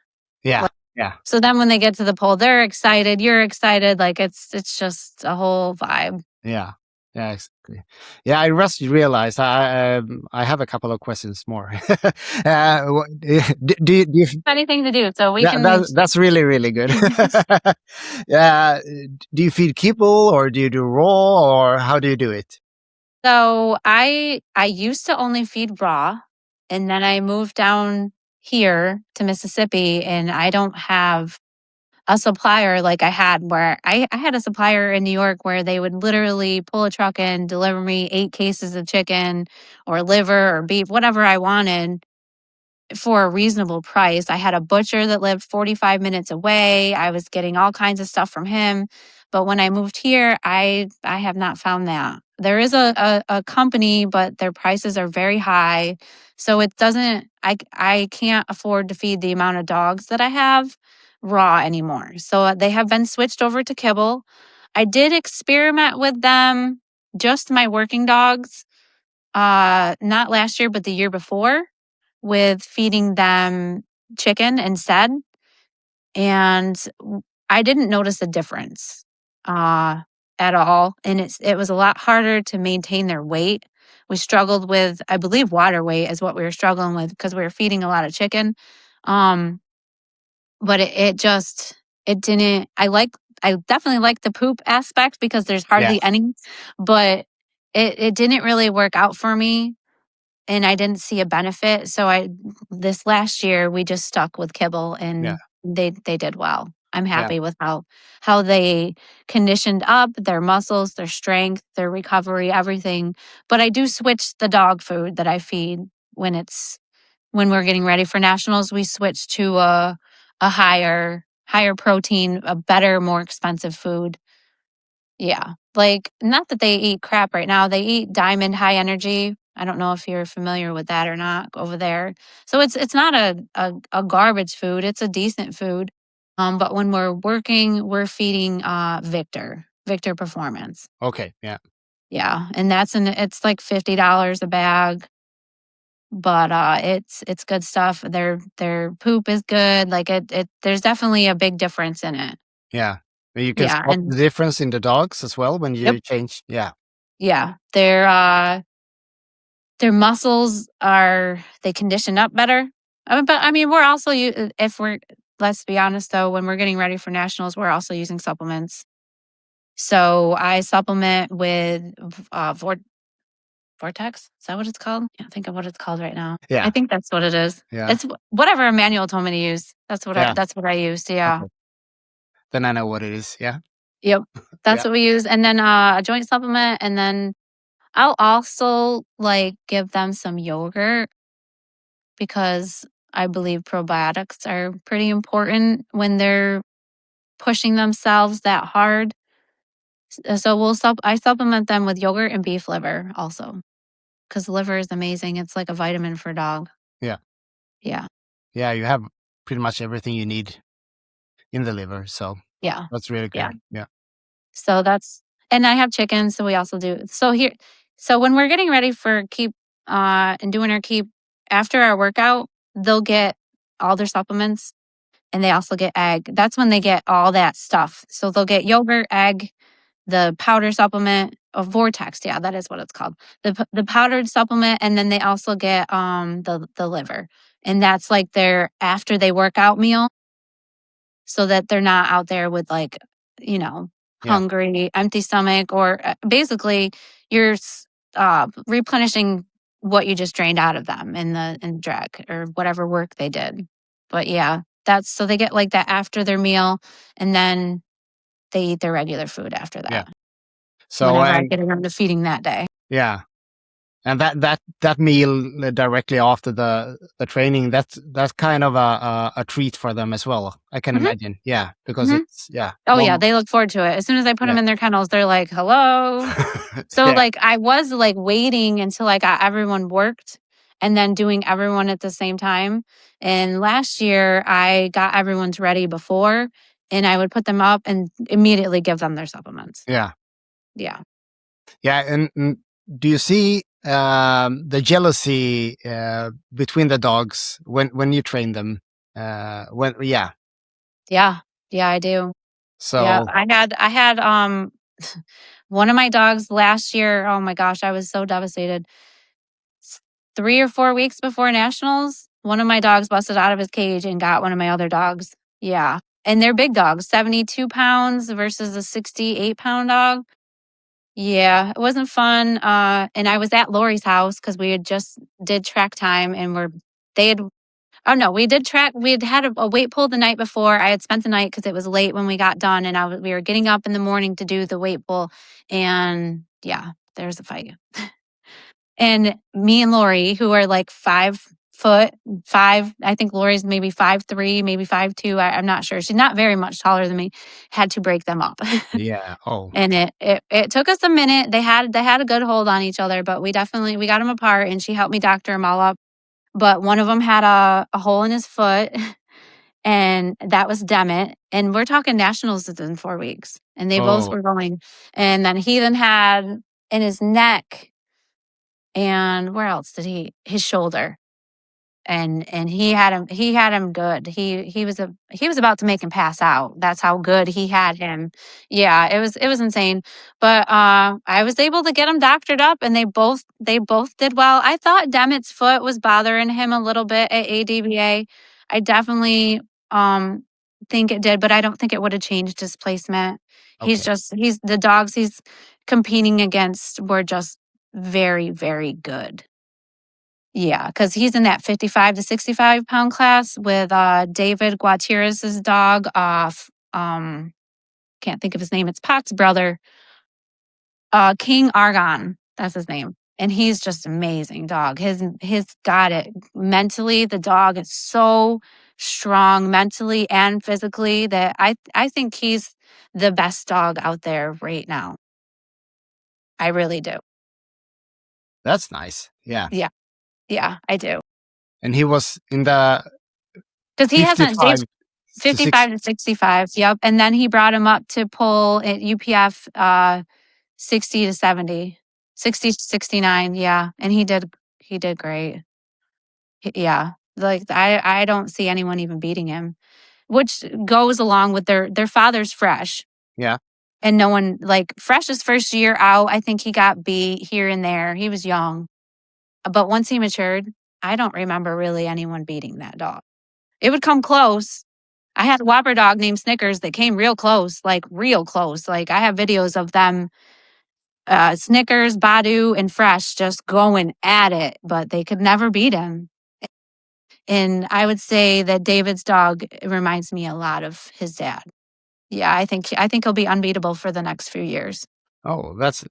Yeah. Yeah. So then when they get to the pole, they're excited, you're excited. Like, it's just a whole vibe. Yeah. Yeah, exactly. Yeah, I just realized I have a couple of questions more. Do you Anything to do, so we can. That's really, really good. Yeah. Do you feed kibble, or do you do raw, or how do you do it? So I used to only feed raw, and then I moved down here to Mississippi, and I don't have a supplier like I had, where I had a supplier in New York where they would literally pull a truck in, deliver me 8 cases of chicken or liver or beef, whatever I wanted, for a reasonable price. I had a butcher that lived 45 minutes away. I was getting all kinds of stuff from him. But when I moved here, I have not found that. There is a company, but their prices are very high. So it doesn't, I can't afford to feed the amount of dogs that I have raw anymore. So they have been switched over to kibble. I did experiment with them, just my working dogs, not last year, but the year before, with feeding them chicken instead. And I didn't notice a difference at all. And it was a lot harder to maintain their weight. We struggled with, I believe, water weight is what we were struggling with, because we were feeding a lot of chicken. But it didn't, I definitely like the poop aspect, because there's hardly any, but it didn't really work out for me. And I didn't see a benefit. So this last year we just stuck with kibble, and they did well. I'm happy with how they conditioned up their muscles, their strength, their recovery, everything. But I do switch the dog food that I feed when we're getting ready for nationals. We switch to a higher protein, a better, more expensive food. Yeah. Like, not that they eat crap right now. They eat Diamond High Energy. I don't know if you're familiar with that or not over there. So it's not a garbage food. It's a decent food. But when we're working, we're feeding Victor Performance. Okay. Yeah. Yeah. And it's like $50 a bag. But it's good stuff. Their poop is good. Like it there's definitely a big difference in it. Yeah. You can Yeah. spot And the difference in the dogs as well when yep. you change. Yeah. Yeah. Their muscles they condition up better. But I mean, we're also let's be honest though, when we're getting ready for nationals, we're also using supplements. So I supplement with Vortex. Is that what it's called? Can't think of what it's called right now. Yeah. I think that's what it is. Yeah. It's whatever Emmanuel told me to use. Yeah. That's what I used. Yeah. Okay. Then I know what it is. Yeah. Yep. That's Yeah. what we use. And then a joint supplement, and then I'll also like give them some yogurt because I believe probiotics are pretty important when they're pushing themselves that hard. So I supplement them with yogurt and beef liver also, because liver is amazing. It's like a vitamin for a dog. Yeah. Yeah. Yeah. You have pretty much everything you need in the liver. So Yeah. that's really Yeah. good. Yeah. So and I have chickens, so we also do. So when we're getting ready for keep and doing our keep after our workout, they'll get all their supplements, and they also get egg. That's when they get all that stuff. So they'll get yogurt, egg, the powder supplement of Vortex. Yeah, that is what it's called. The powdered supplement, and then they also get the liver. And that's like their after they workout meal, so that they're not out there with like, Yeah. hungry, empty stomach, or basically you're replenishing what you just drained out of them in the drag or whatever work they did. But yeah, that's so they get like that after their meal, and then they eat their regular food after Yeah. that. So, Whenever I and get around to feeding that day. yeah. And that meal directly after the training, that's kind of a treat for them as well. I can Hmm. imagine. Yeah. Because Hmm. it's, yeah. Oh yeah, Long. they look forward to it. As soon as I put Yeah. them in their kennels, they're like, "Hello." So, Yeah. like, I was, like, waiting until I got everyone worked and then doing everyone at the same time, and last year, I got everyone's ready before, and I would put them up and immediately give them their supplements. Yeah. Yeah. Yeah. And do you see the jealousy between the dogs when you train them? Yeah. Yeah. Yeah, I do. Yeah, So, I had one of my dogs last year. Oh my gosh, I was so devastated. 3 or 4 weeks before nationals, one of my dogs busted out of his cage and got one of my other dogs. Yeah, and they're big dogs, 72 pounds versus a 68-pound dog. Yeah, it wasn't fun, and I was at Lori's house because we had just did track time, and they had oh, no, we did track we had a weight pull the night before. I had spent the night because it was late when we got done, and we were getting up in the morning to do the weight pull, and yeah, there's a fight. And me and Lori, who are like 5'5", I think Lori's maybe 5'3", maybe 5'2". I'm not sure. She's not very much taller than me. Had to break them up, yeah. Oh, and it took us a minute. They had a good hold on each other, but we got them apart, and she helped me doctor them all up. But one of them had a hole in his foot, and that was Demet. And we're talking nationals is in 4 weeks, and they both oh, were going. And then he had in his neck, and where else did his shoulder, and he had him good. He was about to make him pass out. That's how good he had him. Yeah, it was insane. But I was able to get him doctored up, and they both did well. I thought Demet's foot was bothering him a little bit at ADBA. I definitely think it did, but I don't think it would have changed his placement. okay. He's the dogs he's competing against were just very, very good. Yeah, because he's in that 55 to 65-pound class with David Guatierrez's dog, can't think of his name. It's Pac's brother, King Argon. That's his name. And he's just amazing dog. His got it mentally. The dog is so strong mentally and physically that I think he's the best dog out there right now. I really do. That's nice. Yeah. Yeah, I do. And he was in the Because he hasn't 55 to 55 to 65. Yep. And then he brought him up to pull at UPF 60 to 70, 60 to 69. Yeah. And he did great. Yeah. Like I don't see anyone even beating him, which goes along with their father's Fresh. Yeah. And no one, like Fresh's first year out, I think he got beat here and there. He was young. But once he matured, I don't remember really anyone beating that dog. It would come close. I had a Whopper dog named Snickers that came real close, like real close. Like I have videos of them, Snickers, Badu, and Fresh just going at it, but they could never beat him. And I would say that David's dog reminds me a lot of his dad. Yeah, I think he'll be unbeatable for the next few years. Oh, that's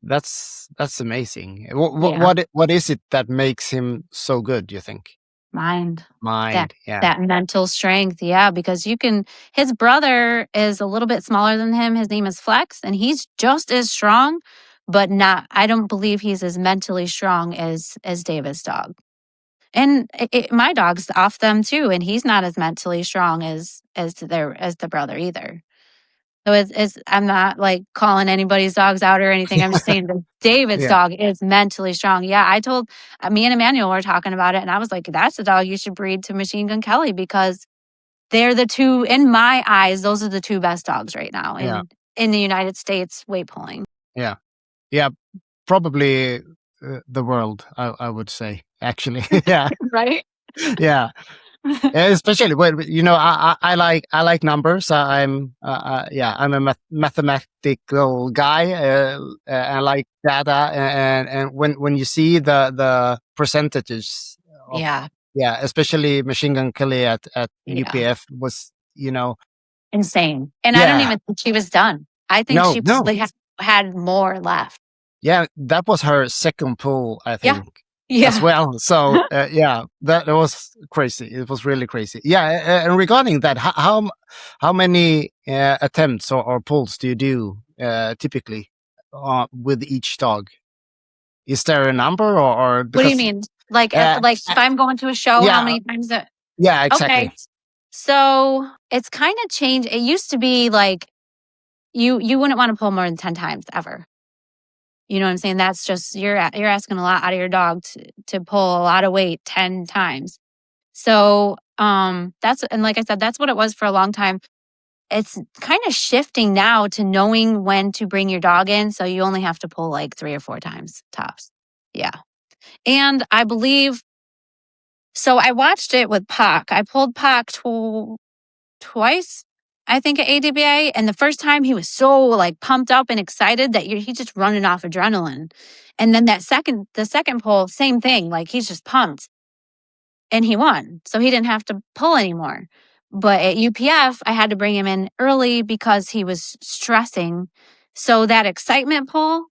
amazing. Yeah. What is it that makes him so good, do you think? Mind. Yeah. That mental strength. Yeah, because his brother is a little bit smaller than him. His name is Flex, and he's just as strong, but I don't believe he's as mentally strong as David's dog. And my dog's off them too, and he's not as mentally strong as the brother either. So I'm not like calling anybody's dogs out or anything. I'm just saying that David's Yeah. dog is mentally strong. Yeah, I told me and Emmanuel were talking about it, and I was like, that's the dog you should breed to Machine Gun Kelly, because they're the two, in my eyes, those are the two best dogs right now in the United States weight pulling. Yeah. Yeah. Probably the world, I would say, actually. Yeah. Right? Yeah. Especially when I like numbers. I'm a mathematical guy. I like data, and when you see the percentages of, especially Machine Gun Kelly at UPF was insane. And I don't even think she was done. I think she probably had more left. Yeah, that was her second pull, I think. Yeah. As well. So that was crazy. It was really crazy. Yeah, and regarding that, how many attempts or pulls do you do typically with each dog? Is there a number or because, what do you mean? Like if I'm going to a show, how many times? Yeah, exactly. Okay. So it's kind of changed. It used to be like you wouldn't want to pull more than 10 times ever. You know what I'm saying? That's just, you're asking a lot out of your dog to pull a lot of weight 10 times. So and like I said, that's what it was for a long time. It's kind of shifting now to knowing when to bring your dog in. So you only have to pull like 3 or 4 times tops. Yeah. And I believe, so I watched it with Pac. I pulled Pac twice, I think, at ADBA. And the first time he was so like pumped up and excited that he's just running off adrenaline. And then the second pull, same thing. Like he's just pumped, and he won. So he didn't have to pull anymore. But at UPF, I had to bring him in early because he was stressing. So that excitement pull,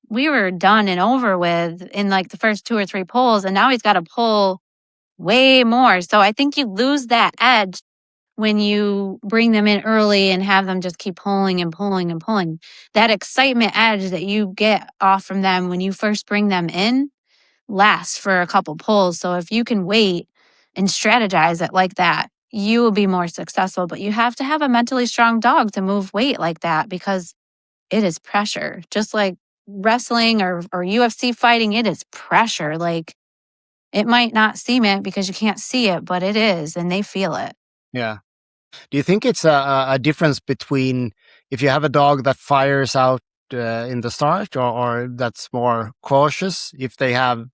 we were done and over with in like the first 2 or 3 pulls. And now he's got to pull way more. So I think you lose that edge when you bring them in early and have them just keep pulling and pulling and pulling. That excitement edge that you get off from them when you first bring them in lasts for a couple pulls. So if you can wait and strategize it like that, you will be more successful. But you have to have a mentally strong dog to move weight like that, because it is pressure. Just like wrestling or UFC fighting, it is pressure. Like it might not seem it because you can't see it, but it is, and they feel it. Yeah. Do you think it's a difference between if you have a dog that fires out in the start or that's more cautious, if they have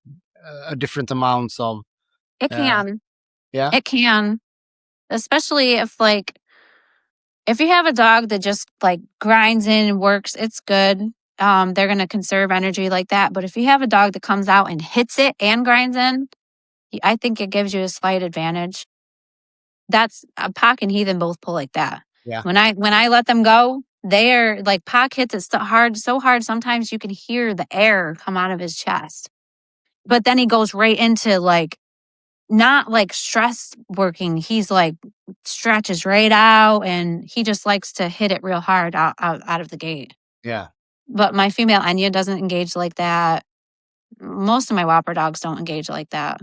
a different amounts of... It can. Yeah. It can. Especially if you have a dog that just like grinds in and works, it's good. They're going to conserve energy like that. But if you have a dog that comes out and hits it and grinds in, I think it gives you a slight advantage. That's Pac and Heathen both pull like that. Yeah. When I let them go, they're like Pac hits it so hard. Sometimes you can hear the air come out of his chest. But then he goes right into like not like stress working. He's like stretches right out, and he just likes to hit it real hard out of the gate. Yeah. But my female Enya doesn't engage like that. Most of my Whopper dogs don't engage like that.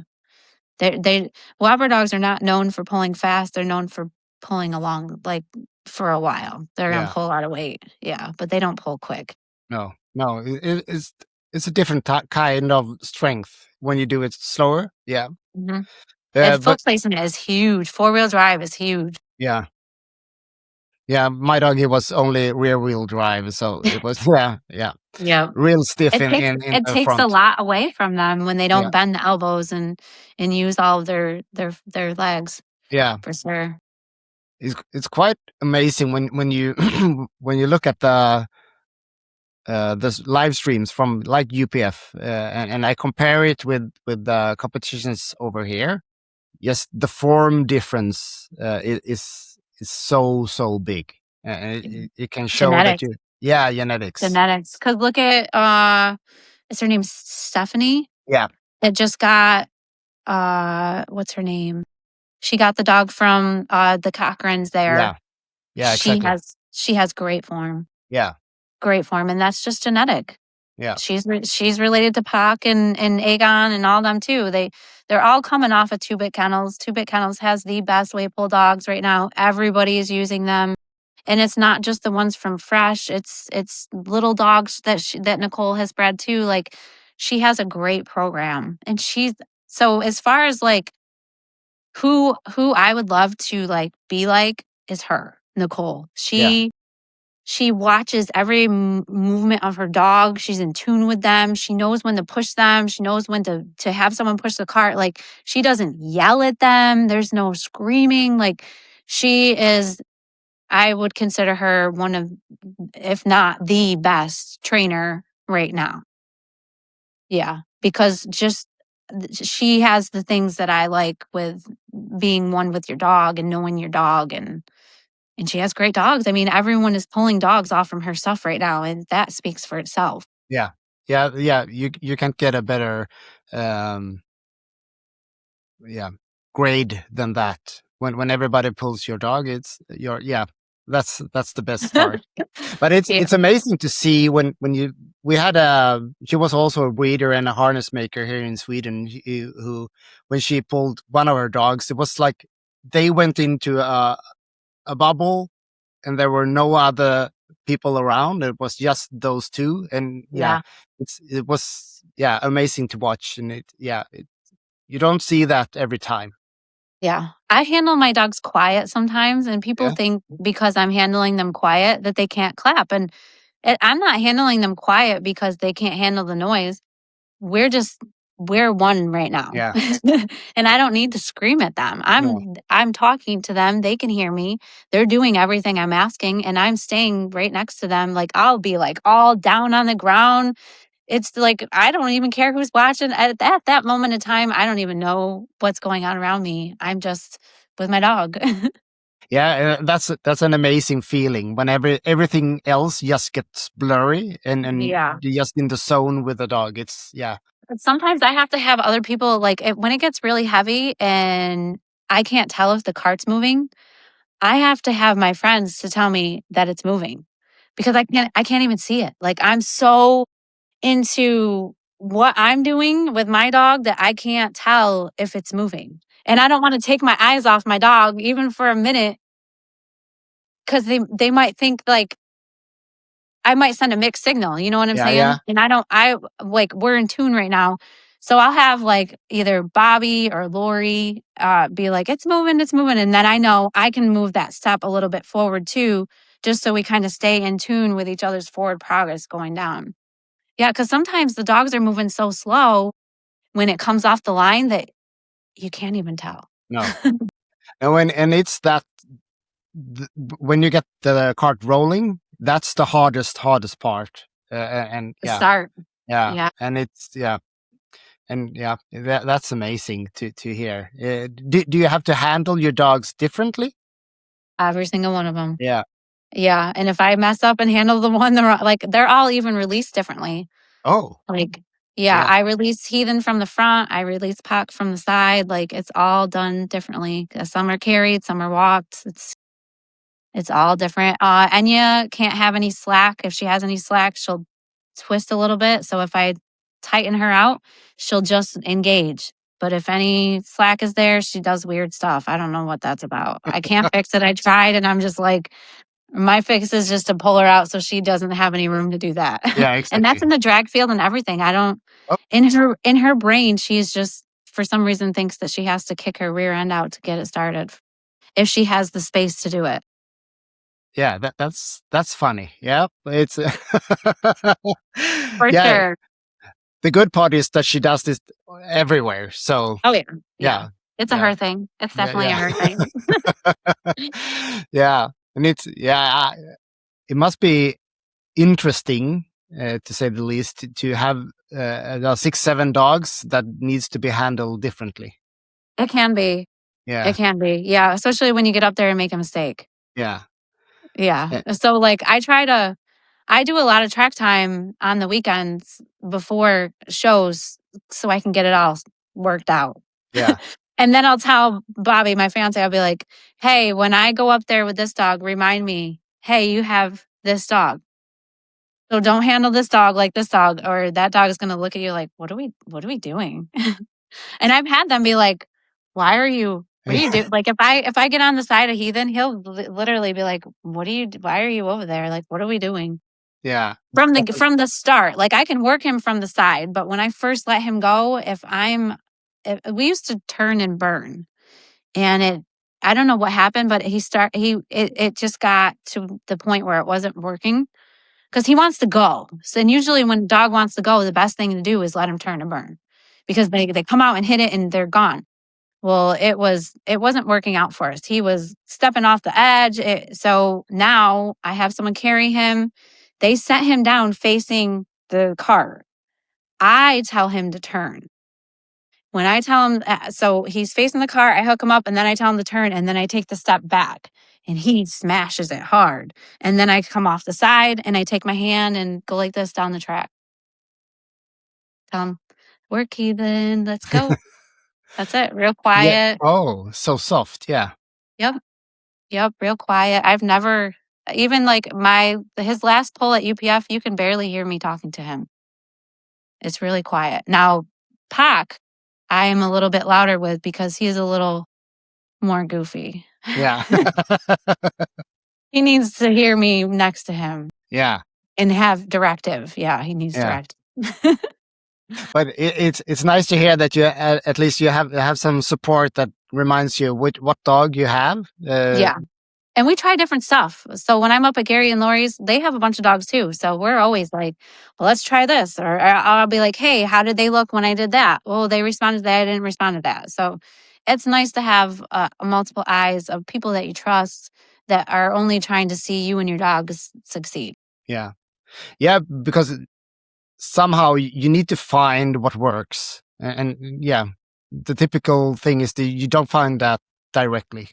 They Whopper dogs are not known for pulling fast. They're known for pulling along like for a while. They're gonna Yeah. pull a lot of weight. Yeah, but they don't pull quick. No. No. It's a different kind of strength when you do it slower. Yeah. Mhm. And But foot placement is huge. 4-wheel drive is huge. yeah. Yeah, my dog, he was only rear wheel drive, so it was yeah, Yeah. real stiff It in takes in it the takes a front. lot away from them when they Yeah, don't bend the elbows and use all of their legs yeah. for sure. It's quite amazing when you when you look at the live streams from like UPF, and I compare it with the competitions over here. Yes, the form difference is so big, and it can show that Genetics. you genetics. Genetics. 'Cause look at is her name Stephanie? Yeah, That just got what's her name? She got the dog from the Cochrans there. yeah, yeah, exactly. She has great form. Yeah, Great form, and that's just genetic. yeah. She's related to Pac and Aegon and all them too. They're all coming off of 2-bit kennels. 2-bit kennels has the best Weightpull dogs right now. Everybody is using them. And it's not just the ones from Fresh. It's little dogs that Nicole has bred too. Like she has a great program. And she's so as far as like who I would love to like be like is her, Nicole. Yeah. She watches every movement of her dog. She's in tune with them. She knows when to push them. She knows when to have someone push the cart. Like she doesn't yell at them. There's no screaming. Like she is I would consider her one of if not the best trainer right now. Yeah, because just she has the things that I like with being one with your dog and knowing your dog and she has great dogs. I mean, everyone is pulling dogs off from her stuff right now, and that speaks for itself. Yeah. Yeah, yeah, you can't get a better, um, yeah, grade than that. When everybody pulls your dog, it's your yeah, that's the best part. But Yeah, it's amazing to see when you we had a she was also a breeder and a harness maker here in Sweden who when she pulled one of her dogs, it was like they went into a bubble and there were no other people around. It was just those two, and yeah, yeah, it was amazing to watch, and you don't see that every time. yeah. I handle my dogs quiet sometimes, and people Yeah, think because I'm handling them quiet that they can't clap, and I'm not handling them quiet because they can't handle the noise. We're one right now. yeah, And I don't need to scream at them. no, I'm talking to them, they can hear me. They're doing everything I'm asking and I'm staying right next to them. Like I'll be like all down on the ground. It's like I don't even care who's watching at that moment in time. I don't even know what's going on around me. I'm just with my dog. yeah. That's an amazing feeling when everything else just gets blurry and Yeah. you're just in the zone with the dog. It's But sometimes I have to have other people like when it gets really heavy and I can't tell if the cart's moving. I have to have my friends to tell me that it's moving because I can't even see it. Like I'm so into what I'm doing with my dog that I can't tell if it's moving. And I don't want to take my eyes off my dog even for a minute cuz they might think like I might send a mixed signal, you know what I'm yeah, saying? And I like we're in tune right now. So I'll have like either Bobby or Lori be like, it's moving. And then I know I can move that step a little bit forward too, just so we kind of stay in tune with each other's forward progress going down. Yeah, because sometimes the dogs are moving so slow when it comes off the line that you can't even tell. no, no, and it's that when you get the cart rolling, that's the hardest part, and The start. yeah, Yeah. and it's and that's amazing to hear. Do you have to handle your dogs differently? Every single one of them. Yeah. Yeah, and if I mess up and handle the one like, they're all even released differently. Oh, Like, yeah, yeah. I release Heathen from the front, I release Puck from the side, like, it's all done differently. Some are carried, some are walked, it's all different. Enya can't have any slack. If she has any slack, she'll twist a little bit, so if I tighten her out, she'll just engage. But if any slack is there, she does weird stuff. I don't know what that's about. I can't fix it. I tried, and I'm just like, my fix is just to pull her out so she doesn't have any room to do that. Yeah, And that's exactly. in the drag field and everything. I don't Oh, in her brain, she's just for some reason thinks that she has to kick her rear end out to get it started if she has the space to do it. yeah, that's funny. Yeah, it's For yeah. sure. The good part is that she does this everywhere. So Oh yeah. Yeah. yeah, It's a yeah, her thing. It's yeah, definitely a her thing. yeah. Yeah, and it's it must be interesting to say the least to have 6, 7 dogs that needs to be handled differently. It can be. It Yeah, can be. Yeah, especially when you get up there and make a mistake. yeah, Yeah. eh, So like I do a lot of track time on the weekends before shows so I can get it all worked out. yeah, And then I'll tell Bobby, my fiance, I'll be like, hey, when I go up there with this dog, remind me, hey, you have this dog. So don't handle this dog like this dog, or that dog is gonna look at you like, what are we doing? And I've had them be like, why are you what do you do? Like if I get on the side of Heathen, he'll literally be like, why are you over there? Like, what are we doing? yeah, From the start. Like I can work him from the side, but when I first let him go, we used to turn and burn. And I don't know what happened, but it just got to the point where it wasn't working because he wants to go. So, and usually when a dog wants to go, the best thing to do is let him turn and burn because they come out and hit it and they're gone. Well, it wasn't working out for us. He was stepping off the edge. So now I have someone carry him. They set him down facing the cart. I tell him to turn. When I tell him, so he's facing the car, I hook him up and then I tell him to turn and then I take the step back and he smashes it hard. And then I come off the side and I take my hand and go like this down the track. Tell him, work, Heathen, let's go. That's it. Real yeah. quiet. Oh, so soft. Yeah, Yep. Yep. Real quiet. I've never, even like his last pull at UPF, you can barely hear me talking to him. It's really quiet. Now, Pac, I am a little bit louder with because he's a little more goofy. yeah, He needs to hear me next to him yeah, and have directive. Yeah, he needs yeah. directive. But it's nice to hear that you at least you have some support that reminds you what dog you have. Yeah. And we try different stuff. So when I'm up at Gary and Lori's, they have a bunch of dogs too. So we're always like, well, let's try this. Or I'll be like, hey, how did they look when I did that? Well, they responded to that. I didn't respond to that. So it's nice to have multiple eyes of people that you trust that are only trying to see you and your dogs succeed. Yeah, yeah, because somehow you need to find what works, and yeah, the typical thing is that you don't find that directly.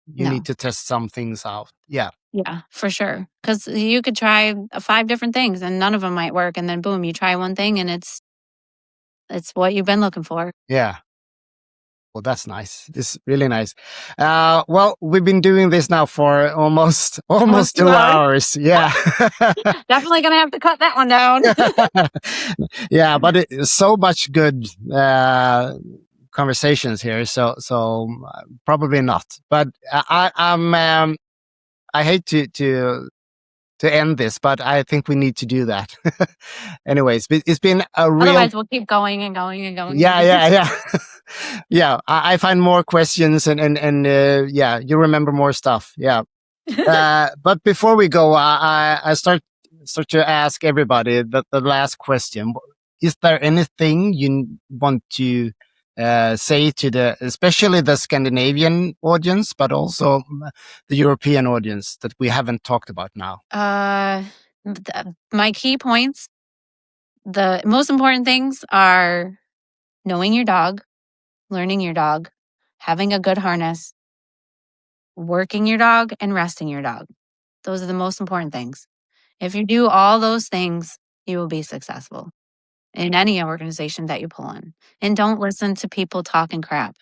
You need No. to test some things out. Yeah, Yeah, for sure. Because you could try 5 different things and none of them might work. And then boom, you try one thing and it's what you've been looking for. yeah. Well, that's nice. It's really nice. Well, we've been doing this now for almost Almost 2 2 hours. hours. Yeah. Definitely gonna have to cut that one down. Yeah, but so much good conversations here. So probably not. But I hate to end this, but I think we need to do that. Anyways, it's been a real. Otherwise, we'll keep going and going and going. Yeah, yeah, yeah. Yeah, I find more questions and yeah, you remember more stuff. Yeah. But before we go, I start to ask everybody the last question. Is there anything you want to say to especially the Scandinavian audience, but also the European audience that we haven't talked about now? My key points, the most important things are knowing your dog, learning your dog, having a good harness, working your dog and resting your dog. Those are the most important things. If you do all those things, you will be successful in any organization that you pull in. And don't listen to people talking crap.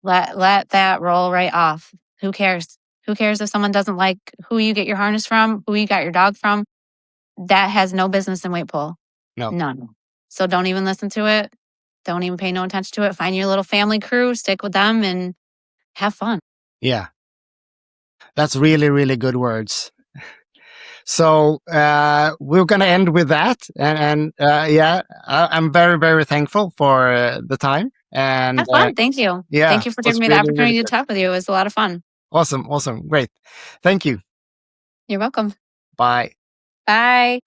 Let that roll right off. Who cares? Who cares if someone doesn't like who you get your harness from, who you got your dog from? That has no business in Weightpull. No. None. So don't even listen to it. Don't even pay no attention to it. Find your little family crew, stick with them, and have fun. Yeah. That's really, really good words. So we're going to end with that. And yeah, I'm very, very thankful for the time. And Have fun. Thank you. yeah, Thank you for it was giving me the really, really opportunity to good. talk with you. It was a lot of fun. Awesome. Awesome. Great. Thank you. You're welcome. Bye. Bye.